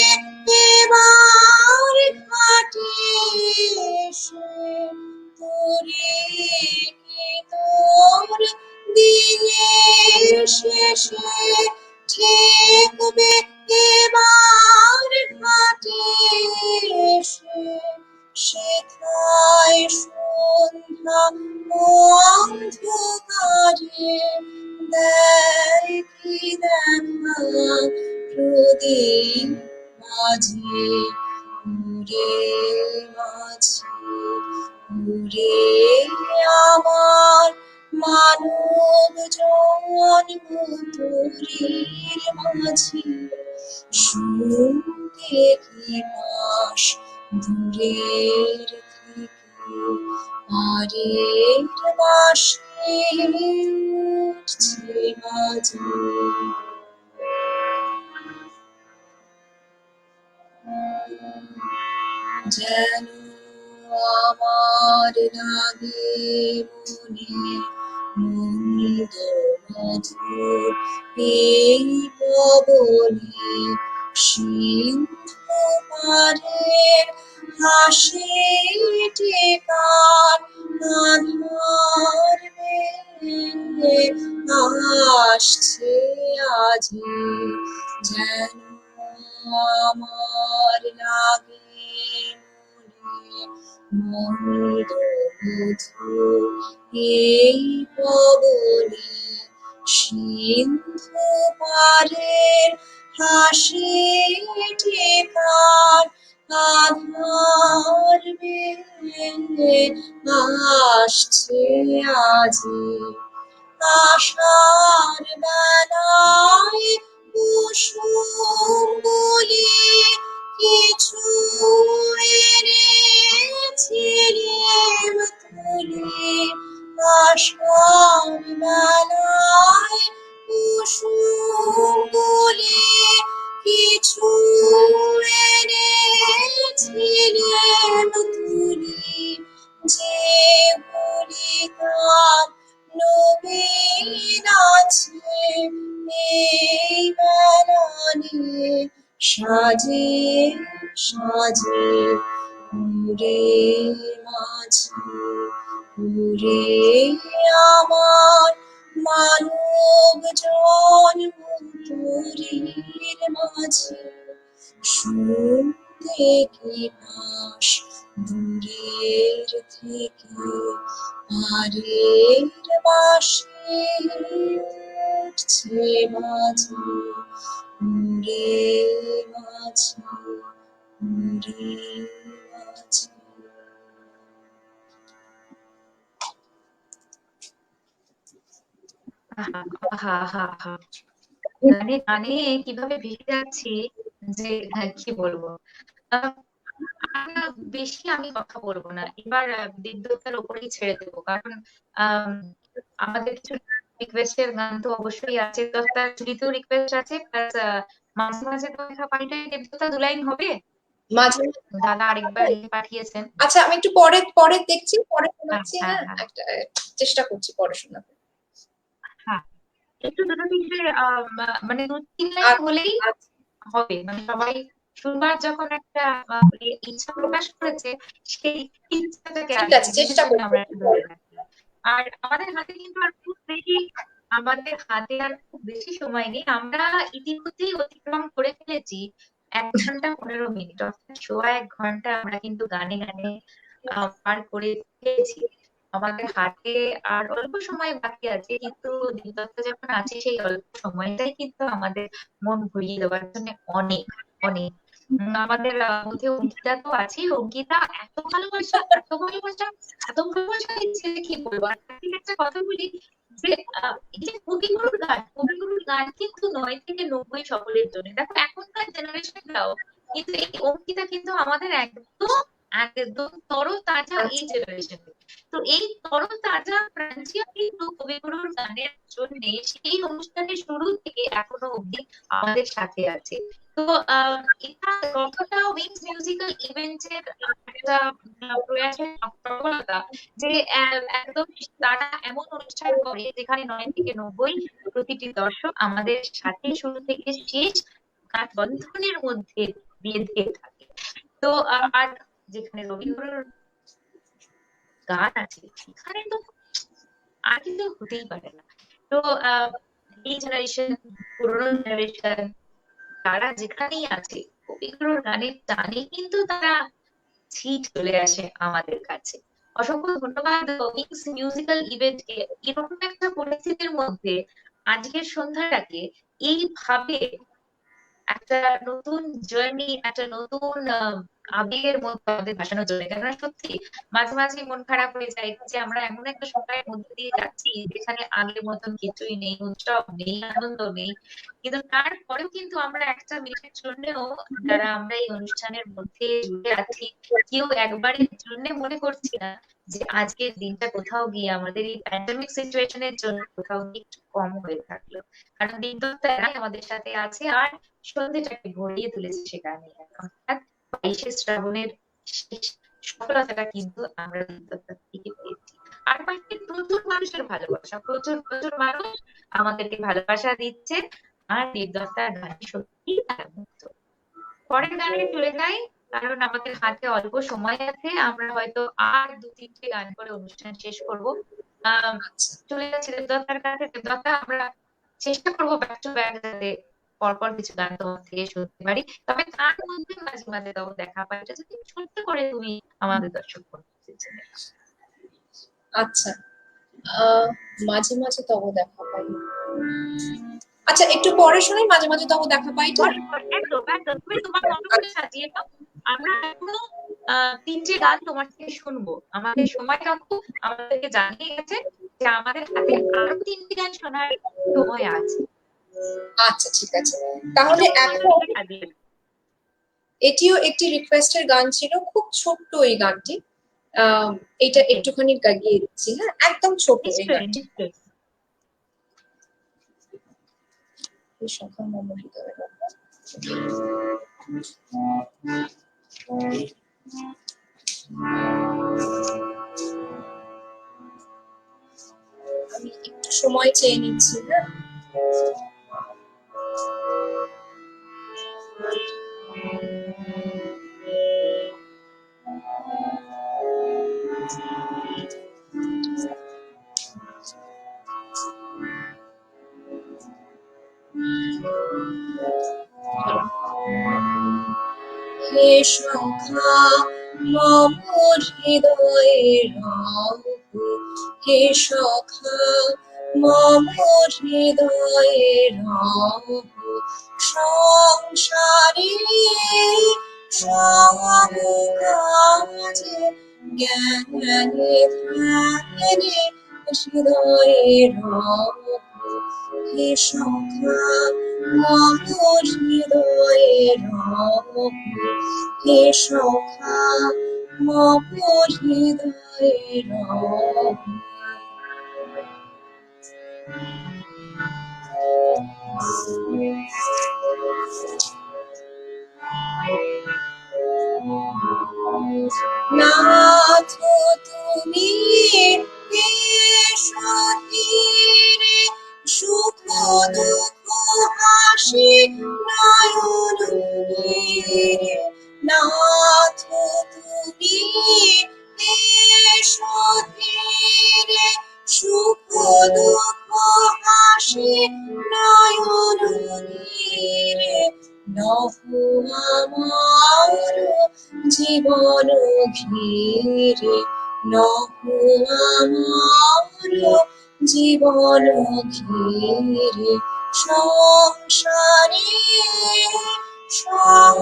B: এবার ঘাটে এসে, তোরে কি তোর দিনের শেষে ঠেকবে এবার ঘাটে এসে, সেথায় সন্ধ্যা অন্ধকারে দেখি দেখা প্রদীপ মাঝে, ওরে মাঝি, ওরে আমার মানব জন্ম তোরির মাঝি, শুনতে কি পাস দূরের থেকে পারের বাঁশি উঠছে বাজে। যেন আমার লাগে মনে মন্দ মধুর এই পবনে, সিন্ধু পারে হাসি টেকার আধার বেয়ে আসছে আজি, যেন আমার লাগে মনে মন্দ মধুর এই পবনে, সিন্ধু পারের হাসি টেকার আধার আসছে আজি আশার বেলায় কুসুম বলি কিছু এনেছিলেম তুলে আশার বেলায় কুসুম বলি কিছু এনেছিলেম তুলে যেগুলি তার নবীন আছে এই বেলা নিয়ে সাজে সাজে ঘুরে মাঝে ঘুরে আমার মানব জন্ম তরীর মাঝে শুনতে কি পাস দূরের থেকে পারের বাঁশি উঠছে মাঝে ঘুরে মাঝে ঘুরে মাঝে।
A: আহা আহা আহা আহা। গানে গানে কিভাবে ভেসে যাচ্ছি যে কি বলবো। আহ, আমরা বেশি আমি কথা বলবো না, এবার দেবদত্তার ওপরেই ছেড়ে দেবো, কারণ আম, আমাদের কিছু রিকোয়েস্টের গান তো অবশ্যই আছে, দত্তার ঝুলিতেও রিকোয়েস্ট আছে, প্লাস মাঝে মাঝে তো দেখা পাল্টাই দেবদত্তা দু লাইন হবে,
B: মাঝে
A: দাদা আরেকবার লিখে পাঠিয়েছেন।
B: আচ্ছা আমি একটু পরে পরে দেখছি, পরে শোনাচ্ছি।
A: হ্যাঁ
B: হ্যাঁ
A: হ্যাঁ
B: একটা চেষ্টা করছি পরে শোনাতে।
A: হ্যাঁ, একটু দুটো তিনটে মানে দু তিন লাইন হলেই
B: আচ্ছা
A: হবে, মানে সবাই শুনবার যখন একটা ইচ্ছা প্রকাশ করেছে, সেই ইচ্ছাটাকে আর
B: ঠিক
A: কি
B: আছে,
A: নিজেদের
B: চেষ্টা
A: জন্য
B: করছি
A: আমরা
B: একটু
A: একটু
B: পরে।
A: ধরে রাখি। আর আমাদের হাতে কিন্তু আর খুব বেশি আমাদের হাতে আর খুব বেশি সময় নেই, আমরা ইতিমধ্যেই অতিক্রম করে ফেলেছি 1 ঘন্টা 15 মিনিট, অর্থাৎ সোয়া 1 ঘন্টা আমরা কিন্তু গানে গানে পার করে ফেলেছি। আমাদের হাতে আর অল্প সময় বাকি আছে, কিন্তু দিনদত্ত যখন আছে সেই অল্প সময়টাই কিন্তু আমাদের মন ভরিয়ে দেওয়ার জন্য অনেক অনেক। আমাদের মধ্যে অঙ্কিতা তো আছেই, অঙ্কিতা এত ভালোবাসা এত ভালোবাসা এত ভালোবাসা দিচ্ছে যে কি বলবো। আর তার থেকে একটা কথা বলি যে এই যে কবিগুরুর গান, কবিগুরুর গান কিন্তু 9 থেকে 90 সকলের জন্য, দেখো এখনকার জেনারেশনটাও কিন্তু এই অঙ্কিতা কিন্তু আমাদের একদম একদম তরতাজা এই
B: আচ্ছা
A: জেনারেশনে। তো এই তরতাজা প্রাঞ্চিয়া কিন্তু কবিগুরুর গানের জন্য সেই অনুষ্ঠানের শুরু থেকে এখনো অব্দি আমাদের সাথে আছে। তো এটা কতটা উইংস মিউজিক্যাল ইভেন্টের একটা প্রয়াসের সফলতা যে একদম তারা এমন অনুষ্ঠান করে যেখানে 9 থেকে 90 প্রতিটি দর্শক আমাদের সাথে শুরু থেকে শেষ গান বন্ধনের মধ্যে বেঁধে থাকে। তো আর যেখানে রবীন্দ্র গান আছে সেখানে তো আর কিন্তু হতেই পারে না। তো আহ এই জেনারেশন, পুরোনো জেনারেশন, তারা যেখানেই আছে কবিগুরুর গানের টানে কিন্তু তারা ছিট চলে আসে আমাদের কাছে। অসংখ্য ধন্যবাদ উইংস মিউজিক্যাল ইভেন্টকে এরকম একটা পরিস্থিতির মধ্যে আজকের সন্ধ্যাটাকে এইভাবে একটা নতুন জার্নি, একটা নতুন আবেগের মধ্যে আমাদের ভাসানোর জন্য। কেননা সত্যি মাঝে মাঝে মন খারাপ হয়ে যায় যে আমরা এমন একটা সময়ের মধ্যে দিয়ে যাচ্ছি যেখানে আগের মতন কিছুই নেই, উৎসব নেই, আনন্দ নেই, কিন্তু তারপরেও কিন্তু আমরা একটা মিনিটের জন্যও যারা আমরা এই অনুষ্ঠানের মধ্যে জুড়ে আছি, কেউ একবারের জন্য মনে করছি না যে আজকের দিনটা কোথাও গিয়ে আমাদের এই প্যান্ডেমিক সিচুয়েশনের জন্য কোথাও গিয়ে একটু কম হয়ে থাকলো। কারণ দিন তো তারাই আমাদের সাথে আছে আর সন্ধ্যেটাকে ভরিয়ে তুলেছে সেখানে। অর্থাৎ 22শে শ্রাবণের শেষ সফলতাটা কিন্তু আমরা দেবদত্তার থেকে পেয়েছি। আর পাশে প্রচুর মানুষের ভালোবাসা, প্রচুর প্রচুর মানুষ আমাদেরকে ভালোবাসা দিচ্ছে, আর দেবদত্তার গানে সত্যি তারা মুগ্ধ। পরের গানে চলে যাই, কারণ আমাদের হাতে অল্প সময় আছে, আমরা হয়তো আর দু তিনটে গান করে অনুষ্ঠান শেষ করবো। আহ
B: আচ্ছা
A: চলে যাচ্ছি দেবদত্তার কাছে। দেবদত্তা, আমরা চেষ্টা করবো ব্যাক টু ব্যাক যাতে পরপর কিছু গান তোমার থেকে শুনতে পারি, তবে তার মধ্যে মাঝে মাঝে তখন দেখা পাই, এটা যদি ছোট্ট করে তুমি আমাদের দর্শক বন্ধুদের জন্য।
B: আচ্ছা মাঝে মাঝে তব দেখা পাই। আচ্ছা একটু পরে শোনাই, মাঝে মাঝে তব দেখা পাইটা।
A: পরে পরে একদম একদম তুমি তোমার মতো করে সাজিয়ে নাও, আমরা এখনো 3টে গান তোমার থেকে শুনবো। আমাদের সময় কাকু আমাদেরকে জানিয়ে গেছে যে আমাদের হাতে আরো 3টে গান শোনার সময় আছে।
B: আচ্ছা ঠিক আছে, তাহলে এখন এটিও একটি রিকোয়েস্টের গান ছিল, খুব ছোট্ট এই গানটি। এটা একটুখানি গাইয়ে দিচ্ছি, হ্যাঁ একদম ছোট এই গানটি। সখা মম হৃদয়ে আমি একটু সময় চেয়ে নিচ্ছি, হ্যাঁ। হে সখা মম হৃদয়ে রব, হে সখা মম হৃদয়ে রব, সংসারে সব কাজে জ্ঞানে ধ্যানে হৃদয়ে রব, হে সখা মম হৃদয়ে রব, হে সখা মম হৃদয়ে রব। নাথ তুমি তীরে সুখ দুঃখ হাসি নয়ন নীরে, নাথ তুমি তীরে সুখ দুঃখ হাসি নয়ন নীরে, নভো আমার জীবন ঘিরে, নভো আমার জীবন ঘিরে, সংসারে সব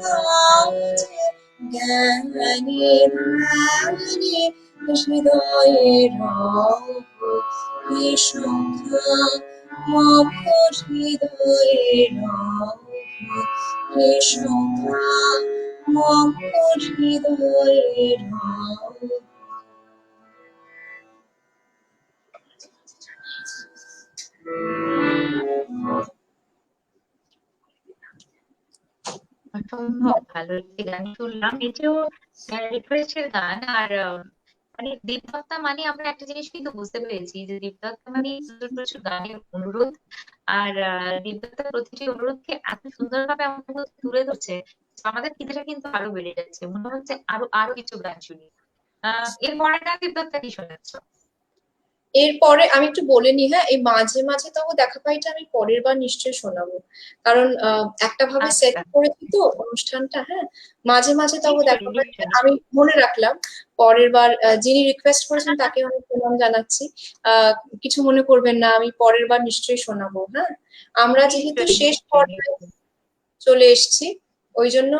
B: কাজে জ্ঞানে ধ্যানে হৃদয়ে রব, হে সখা মম হৃদয়ে রব, হে সখা মম হৃদয়ে রব।
A: অসম্ভব ভালো একটি গান শুনলাম, এটিও রিকোয়েস্টের গান। আর মানে দেবদত্তা মানে আমরা একটা জিনিস কিন্তু বুঝতে পেরেছি যে দেবদত্তা মানে প্রচুর প্রচুর গানের অনুরোধ। আর দেবদত্তা প্রতিটি অনুরোধকে এত সুন্দরভাবে আমাদের মধ্যে তুলে ধরছে, আমাদের খিদেটা কিন্তু আরো বেড়ে যাচ্ছে, মনে হচ্ছে আরো আরো কিছু গান শুনি। এর পরের গান দেবদত্তা কি শোনাচ্ছ?
B: এরপরে আমি একটু বলে নি, হ্যাঁ এই মাঝে মাঝে তবু দেখা পাইটা আমি পরের বার নিশ্চয়ই শোনাবো, কারণ একটা ভাবে সেট
A: আচ্ছা,
B: করেছি তো অনুষ্ঠানটা, হ্যাঁ মাঝে মাঝে তবু দেখা
A: নিশ্চয়ই
B: পাইটা
A: নিশ্চয়ই।
B: আমি মনে রাখলাম। পরের বার যিনি রিকোয়েস্ট করেছেন তাকে অনেক প্রণাম জানাচ্ছি, কিছু মনে করবেন না, আমি পরের বার নিশ্চয়ই শোনাবো, হ্যাঁ। আমরা যেহেতু
A: নিশ্চয়ই
B: শেষ
A: নিশ্চয়ই
B: পর্যায়ে
A: নিশ্চয়ই।
B: চলে এসেছি, ওই জন্য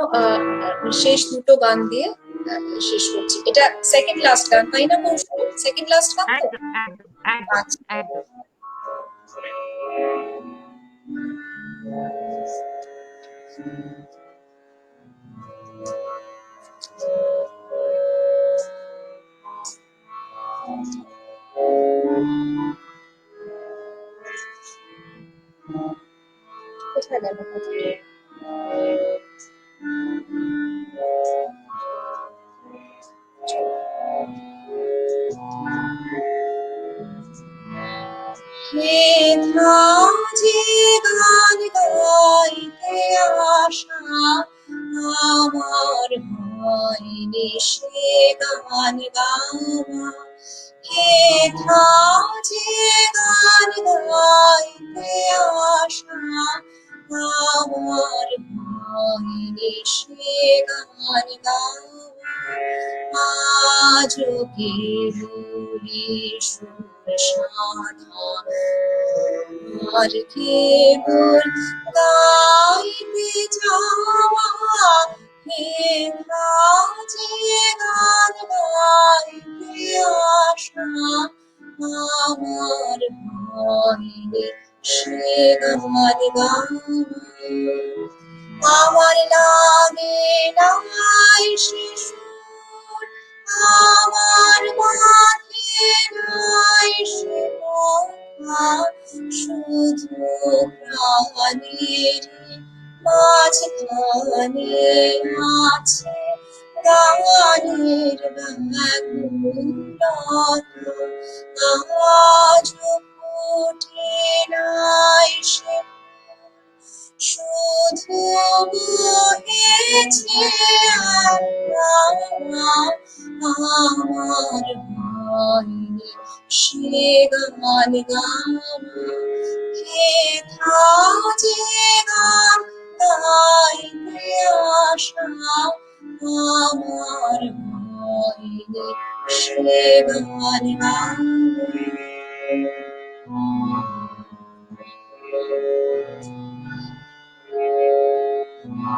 B: শেষ দুটো গান দিয়ে শেষ করছি। এটা সেকেন্ড লাস্ট গান তাই না কৌশল? সেকেন্ড লাস্ট গান তো?
A: একদম একদম একদম
B: আচ্ছা।
A: একদম।
B: কোথায় গেল কথাটা? মেঘনা যে গান গাইতে আসা আমার হয়নি সে গান গাওয়া, মেঘনা যে গান গাইতে আসা আমার হয়নি সে গান গাওয়া, আজ কেবলি সুর সাধা আর কেবল গাইতে যাওয়া, যে গান গাইতে আসা আমার হয়নি সে গান গাওয়া। আমার লাগে নাই শিশুর, আমার মাঝে নাই সে কথা, শুধু প্রাণের মাঝখানে আছে গানের ব্যাকুলতা। আজও ফুটে নাই সে শুধু বহেছে আমার হয়নি সে গান গাওয়া। কেথা যে গান গাইতে আসা আমার হয়নি সে গান গাওয়া।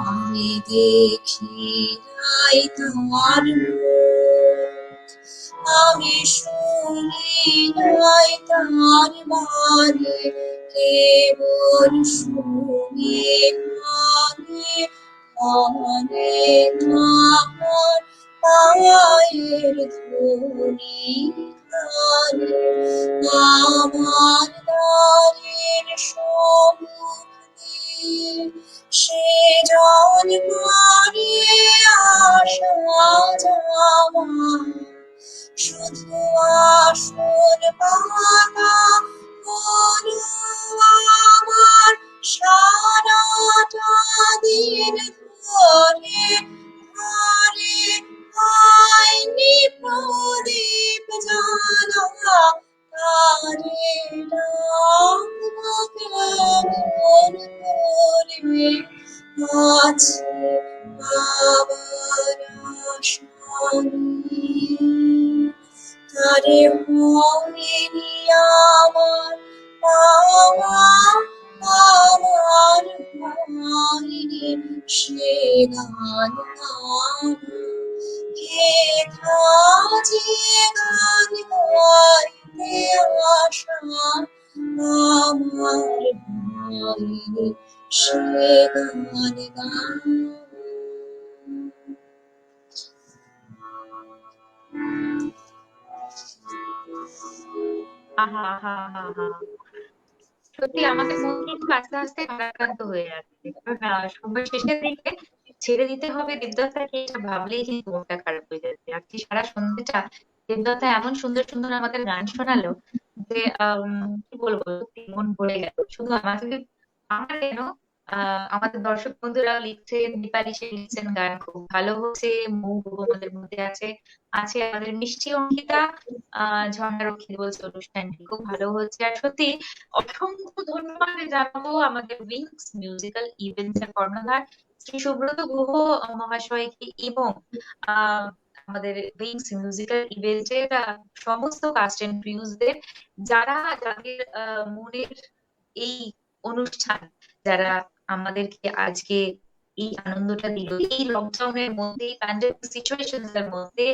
B: আমি দেখি নাই তোমার মুখ, আমি শুনি নাই তার বাণী, কেবল শুনি কানে কানে আমার পায়ের ধ্বনি কানে। আমার দ্বারের সম্মুখ দিয়ে সে জন করে আসা যাওয়া, শুধু আসল পাতা হলো আমার সারাটা দিন ধরে ধরে হয়নি প্রদীপ জ্বালা। তারে ডাকবো কেমন করে আছে আবার আসামি, তারে হয়নি আমার পাওয়া, আমার হয়নি সে গান গাওয়া। কেথা যে গান গাইতে আসা আমার হয়নি সে গান গাওয়া।
A: আহা আহা আহা আহা। সত্যি আমাদের মন কিন্তু আস্তে আস্তে ভারাক্রান্ত হয়ে যাচ্ছে, কারণ সময় শেষের দিকে ছেড়ে দিতে হবে দেবদত্তাকে, এটা ভাবলেই কিন্তু মনটা খারাপ হয়ে যাচ্ছে। আজকে সারা সন্ধ্যেটা দেবদত্তা এমন সুন্দর সুন্দর আমাদের গান শোনালো যে কি বলবো, সত্যি মন ভরে গেল। শুধু আমাদের, আমার কেন, আমাদের দর্শক বন্ধুরাও লিখছেন, দীপালি সে লিখছেন গান খুব ভালো হচ্ছে, মৌ আমাদের মধ্যে আছে, আছে আমাদের মিষ্টি অঙ্কিতা, ঝর্ণা রক্ষিত বলছে অনুষ্ঠানটি খুব ভালো হচ্ছে। আর সত্যি অসংখ্য ধন্যবাদ জানাবো আমাদের উইংস মিউজিক্যাল ইভেন্টস এর কর্ণধার শ্রী সুব্রত গুহ মহাশয়কে, এবং আহ আমাদের উইংস মিউজিক্যাল ইভেন্টের সমস্ত কাস্ট এন্ড ক্রিউজদের, যারা যাদের মনের এই অনুষ্ঠান, যারা আমাদেরকে আজকে এই আনন্দটা দিল, এই লকডাউনের মধ্যে, এই প্যান্ডেমিক সিচুয়েশন এর মধ্যে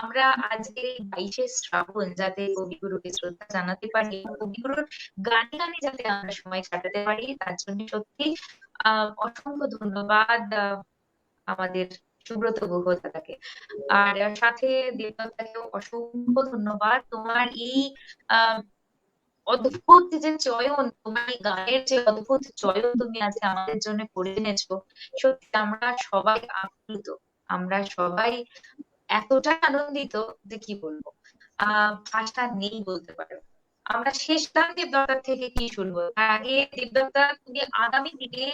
A: আমরা আজকে এই 22শে শ্রাবণ যাতে কবিগুরুকে শ্রদ্ধা জানাতে পারি, এবং কবিগুরুর গানে গানে যাতে আমরা সময় কাটাতে পারি, তার জন্য সত্যি অসংখ্য ধন্যবাদ আমাদের সুব্রত গুহ দাদাকে। আর সাথে দেবদত্তাকেও অসংখ্য ধন্যবাদ। তোমার এই আহ অদ্ভুত যে চয়ন, তোমার এই গানের যে অদ্ভুত চয়ন তুমি আজকে আমাদের জন্য করে এনেছো, সত্যি আমরা সবাই আপ্লুত, আমরা সবাই এতটা আনন্দিত যে কি বলবো, ভাষা নেই বলতে পারো। আমরা শেষ গান দেবদত্তার থেকে কি শুনবো, তার আগে দেবদত্তা তুমি আগামী দিনে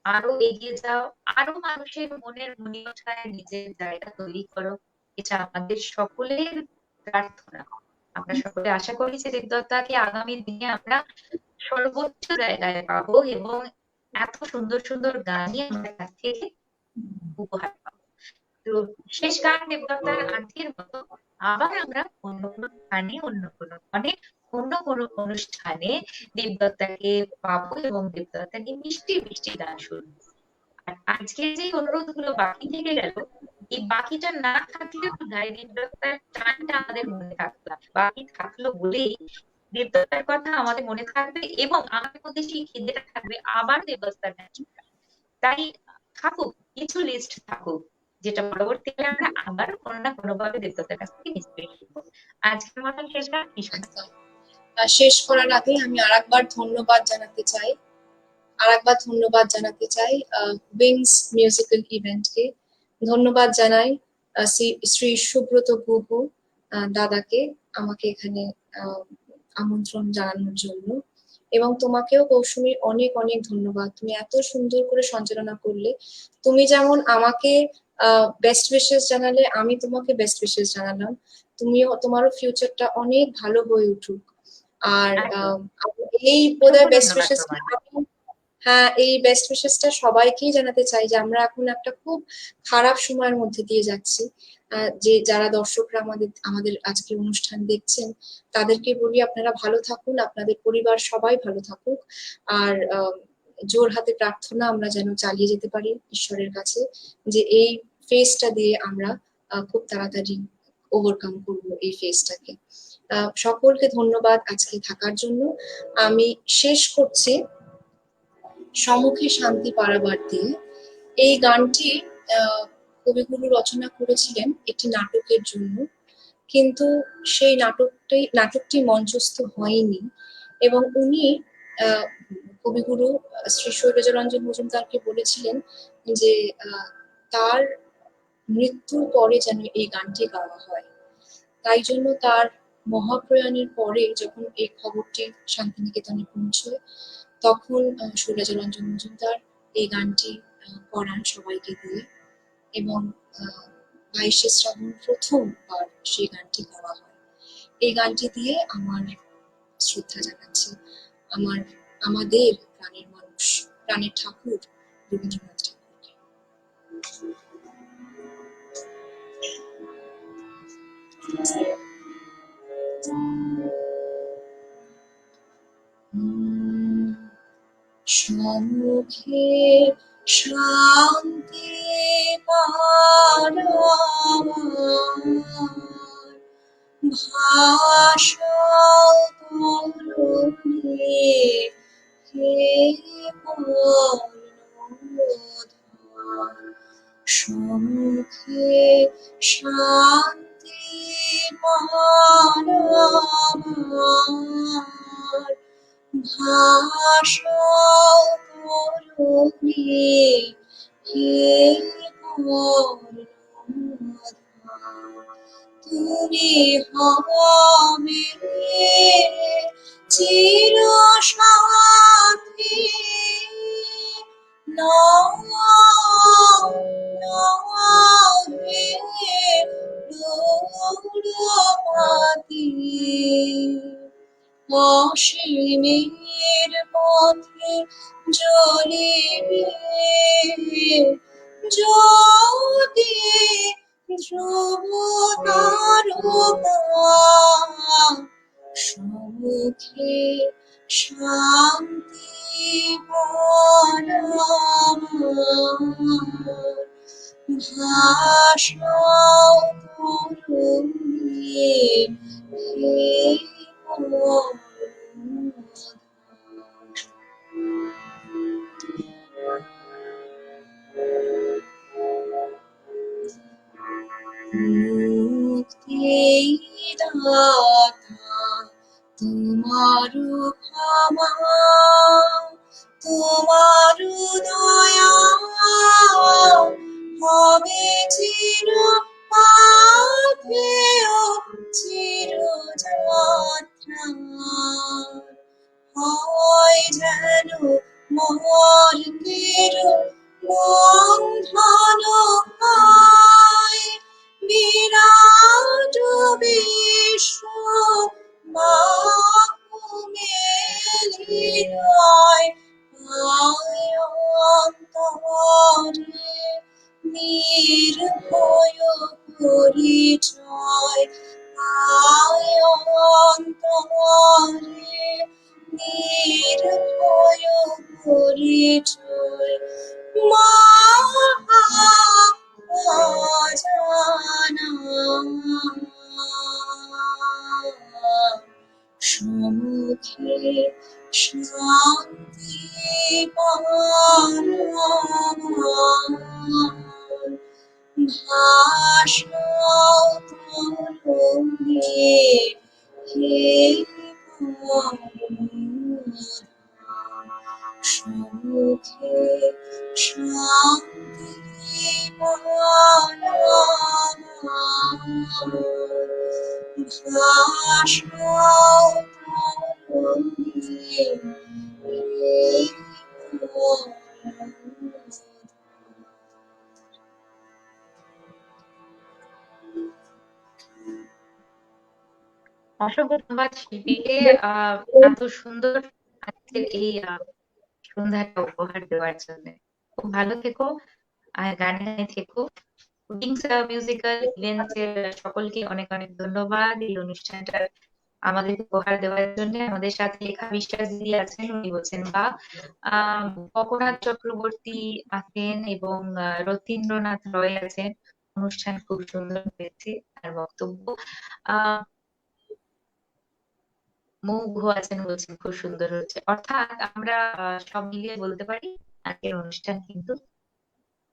A: আরো এগিয়ে যাও, আরো মানুষের মনের মনীষায় নিজের জায়গা তৈরি করো, এটা আমাদের সকলের প্রার্থনা। আমরা সকলে আশা করি যে দেবদত্তাকে আগামী দিনে আমরা সর্বোচ্চ জায়গায় পাবো, এবং এত সুন্দর সুন্দর গানই আমাদের কাছ থেকে উপহার পাবো। তো শেষ গান দেবদত্তার আন্টির মতো আবার আমরা অন্য কোনো স্থানে, অন্য কোনো মানে অন্য কোনো অনুষ্ঠানে দেবদত্তাকে পাবো, এবং দেবদত্তাকে মিষ্টি মিষ্টি গান শুনবো। আজকের যে অনুরোধগুলো বাকি থেকে গেল, এই বাকিটা না থাকলেও বোধহয় দেবদত্তার টানটা আমাদের মনে থাকতো না। বাকি থাকলো বলেই দেবদত্তার কথা আমাদের মনে থাকবে এবং আমাদের মধ্যে সেই খিদেটা থাকবে আবার দেবদত্তার গান শোনার। তাই থাকুক, কিছু লিস্ট থাকুক, যেটা পরবর্তীকালে আমরা আবার কোনো না কোনো ভাবে দেবদত্তার কাছ থেকে নিশ্চয়ই শিখবো। আজকের মতন শেষ গান কি শোনা?
B: একদম। শেষ করার আগে আমি আরেকবার ধন্যবাদ জানাতে চাই উইংস মিউজিক্যাল ইভেন্টকে। ধন্যবাদ জানাই শ্রী সুব্রত গুহ দাদাকে আমাকে এখানে আমন্ত্রণ জানানোর জন্য, এবং তোমাকেও কৌসুমী অনেক অনেক ধন্যবাদ। তুমি এত সুন্দর করে সঞ্চালনা করলে। তুমি যেমন আমাকে বেস্ট উইশেস জানালে, আমি তোমাকে বেস্ট উইশেস জানালাম। তোমারও ফিউচারটা অনেক ভালো হয়ে উঠুক। আর এই বোধহয় বেস্ট উইশেস, হ্যাঁ, এই বেস্ট উইশেসটা সবাইকেই জানাতে চাই যে আমরা এখন একটা খুব খারাপ সময়ের মধ্যে দিয়ে যাচ্ছি। যে যারা দর্শকরা আমাদের আজকের অনুষ্ঠান দেখছেন, তাদেরকে বলি আপনারা ভালো থাকুন, আপনাদের পরিবার সবাই ভালো থাকুক। আর জোর হাতে প্রার্থনা আমরা যেন চালিয়ে যেতে পারি ঈশ্বরের কাছে, যে এই ফেজটা দিয়ে আমরা খুব তাড়াতাড়ি ওভারকাম করবো এই ফেজটাকে। সকলকে ধন্যবাদ আজকে থাকার জন্য। আমি শেষ করছি সম্মুখে শান্তি পাড়াবার দিয়ে। এই গানটি কবিগুরু রচনা করেছিলেন একটি নাটকের জন্য, কিন্তু সেই নাটকটি মঞ্চস্থ হয়নি, এবং উনি কবিগুরু শ্রী শৈলজারঞ্জন মজুমদারকে বলেছিলেন যে তার মৃত্যুর পরে যেন এই গানটি গাওয়া হয়। তাই জন্য তার মহাপ্রয়াণের পরে যখন এই খবরটি শান্তিনিকেতনে পৌঁছয়, তখন শৈলজারঞ্জন মজুমদার এই গানটি করান সবাইকে দিয়ে, এবং 22শে শ্রাবণ প্রথমবার সেই গানটি গাওয়া হয়। এই গানটি দিয়ে আমার শ্রদ্ধা জানাচ্ছি আমাদের প্রাণের মানুষ, প্রাণের ঠাকুর রবীন্দ্রনাথ ঠাকুরকে। সম্মুখে শান্তি পাড়াবার ভাষা তরুণী হে কর্ণধার। সম্মুখে শান্তি পাড়াবার ভাষা তরুণী হে কর্ণধার। তুমি হবে চির সাথী, হে দৌড়পাতি। অসীমের পথে জ্বলিবে যদি ধ্রুব তারকা। সম্মুখে শান্তি পাড়াবার ভাষা তরুণী হে মুক্তিদাতা তোমার ক্ষমা, তোমার দয়া হবে চির পাথেয় চির যাত্রা। হয় যেন মর্তের বন্ধন হয়, বিরাট বিশ্ব বাহুমেলিনয়। আয় অন্তরে নির্ভয় পরিচয়, আয় অন্তরে নির্ভয় পরিচয় মা জানা সম্মুখে শান্তি পান ভাষাও তরঙ্গে হে সম্মুখে শান্তি পান ভাষাও তরঙ্গে হে
A: অসংখ্য ধন্যবাদ শিল্পীকে এত সুন্দর আজকের এই সন্ধ্যাটা উপহার দেওয়ার জন্য। খুব ভালো থেকো আর গানে থেকো। উইংস মিউজিক্যাল ইভেন্টস এর সকলকে অনেক অনেক ধন্যবাদ এই অনুষ্ঠানটা আমাদের উপহার দেওয়ার জন্য। আমাদের সাথে লেখা বিশ্বাস দিদি আছেন, উনি বলছেন বা অপরাধ চক্রবর্তী আছেন এবং রথীন্দ্রনাথ রয় আছেন। অনুষ্ঠান খুব সুন্দর হয়েছে তার বক্তব্য। আহ মৌঘ আছেন, বলছেন খুব সুন্দর হচ্ছে। অর্থাৎ আমরা সব মিলিয়ে বলতে পারি আজকের অনুষ্ঠান কিন্তু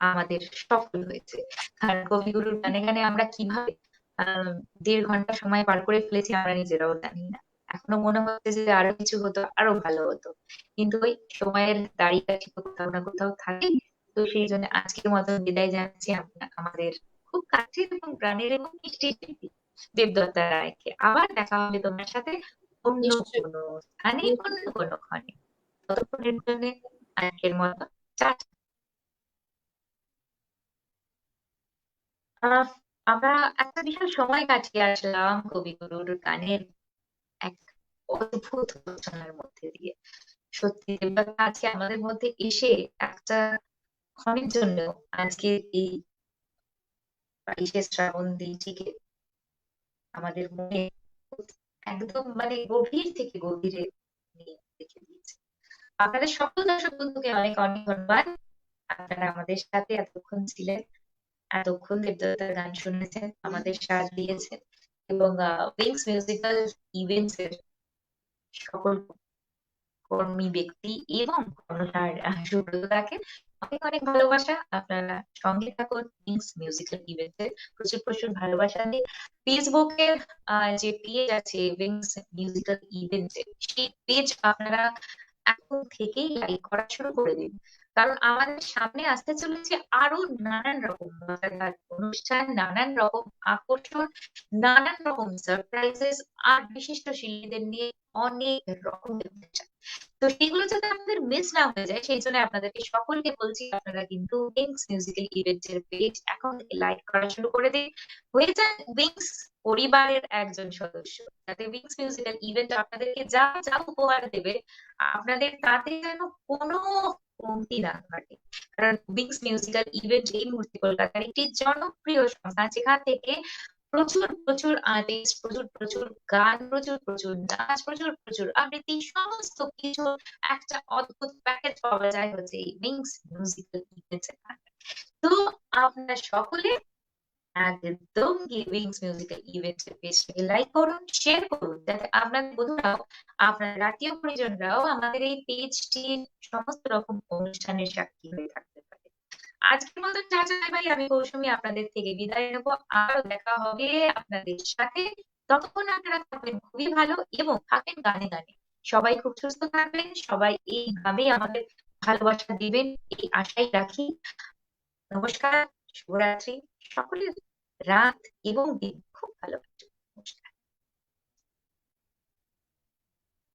A: আমাদের সফল হয়েছে। কারণ কবিগুরুর গানে গানে আমরা কিভাবে 1.5 ঘন্টা সময় পার করে ফেলেছি আমরা নিজেরাও জানি না। এখনো মনে হচ্ছে যে আরো কিছু হতো, আরো ভালো হতো, কিন্তু ওই সময়ের দাড়িকাঠি তো কোথাও না কোথাও থাকে। তো সেই জন্য আজকের মতো বিদায় জানাচ্ছি আমাদের খুব কাছের এবং প্রাণের এবং মিষ্টি শিল্পী দেবদত্তা রায়কে। আবার দেখা হবে তোমার সাথে অন্য
B: নিশ্চয়ই
A: কোনো স্থানে, অন্য কোনো ক্ষণে। ততক্ষণের জন্য আজকের মতো টাটা। আহ আমরা একটা বিশাল সময় কাটিয়ে আসলাম কবিগুরুর গানের এক অদ্ভুত রচনার মধ্যে দিয়ে। সত্যি দেবদত্তা আজকে আমাদের মধ্যে এসে একটা ক্ষণের জন্য আজকে এই 22শে শ্রাবণ দিনটিকে আমাদের মনে একদম মানে গভীর থেকে গভীরে নিয়ে রেখে দিয়েছে। আপনাদের সকল দর্শক বন্ধুকে অনেক অনেক ধন্যবাদ। আপনারা আমাদের সাথে এতক্ষণ ছিলেন, এতক্ষণ দেবদত্তার গান শুনেছেন, আমাদের সাথ দিয়েছেন এবং উইংস মিউজিক্যাল ইভেন্টস এর সকল কর্মী ব্যক্তি এবং কর্ণধার সুব্রতদাকে অনেক অনেক ভালোবাসা। আপনারা সঙ্গে থাকুন উইংস মিউজিক্যাল ইভেন্টে, প্রচুর প্রচুর ভালোবাসা দিন। ফেসবুকে যে পেজ আছে উইংস মিউজিক্যাল ইভেন্টে, সেই পেজ আপনারা এখন থেকেই লাইক করা শুরু করে দিন। কারণ আমাদের সামনে আসতে চলেছে আরো নানান রকম মজাদার অনুষ্ঠান, নানান রকম আকর্ষণ, নানান রকম সারপ্রাইজেস আর বিশিষ্ট শিল্পীদের নিয়ে অনেক রকমের অনুষ্ঠান। তো সেগুলো যাতে আমাদের মিস না হয়ে যায় সেই জন্য আপনাদেরকে সকলকে বলছি আপনারা কিন্তু উইংস মিউজিক্যাল ইভেন্টস এর পেজ এখন লাইক করা শুরু করে দিন, হয়ে যান উইংস পরিবারের একজন সদস্য। যাতে উইংস মিউজিক্যাল ইভেন্ট আপনাদেরকে যা যা উপহার দেবে আপনাদের তাতে যেন কোনো কমতি না ঘটে। কারণ উইংস মিউজিক্যাল ইভেন্ট এই মুহূর্তে কলকাতার একটি জনপ্রিয় সংস্থা, যেখান থেকে প্রচুর প্রচুর আর্টিস্ট, প্রচুর প্রচুর গান, প্রচুর প্রচুর নাচ, প্রচুর প্রচুর আবৃত্তি, সমস্ত কিছু একটা অদ্ভুত প্যাকেজ পাওয়া যায় হচ্ছে এই উইংস মিউজিক্যাল ইভেন্টস এর মাধ্যমে। তো আপনারা সকলে একদম উইংস মিউজিক্যাল ইভেন্টস এর পেজটাকে লাইক করুন, শেয়ার করুন, যাতে আপনাদের বন্ধুরাও, আপনার আত্মীয় পরিজনরাও আমাদের এই পেজটির সমস্ত রকম অনুষ্ঠানের সাক্ষী হয়ে থাকতে পারে। আজকের মতো টাটা বাই বাই, আমি কৌসুমী আপনাদের থেকে বিদায় নেবো। আরো দেখা হবে আপনাদের সাথে। ততক্ষণ আপনারা থাকবেন খুবই ভালো এবং থাকেন গানে গানে। সবাই খুব সুস্থ থাকবেন, সবাই এইভাবেই আমাদের ভালোবাসা দিবেন এই আশাই রাখি। নমস্কার, শুভরাত্রি, সকলের রাত এবং দিন খুব ভালো কাটুক। নমস্কার।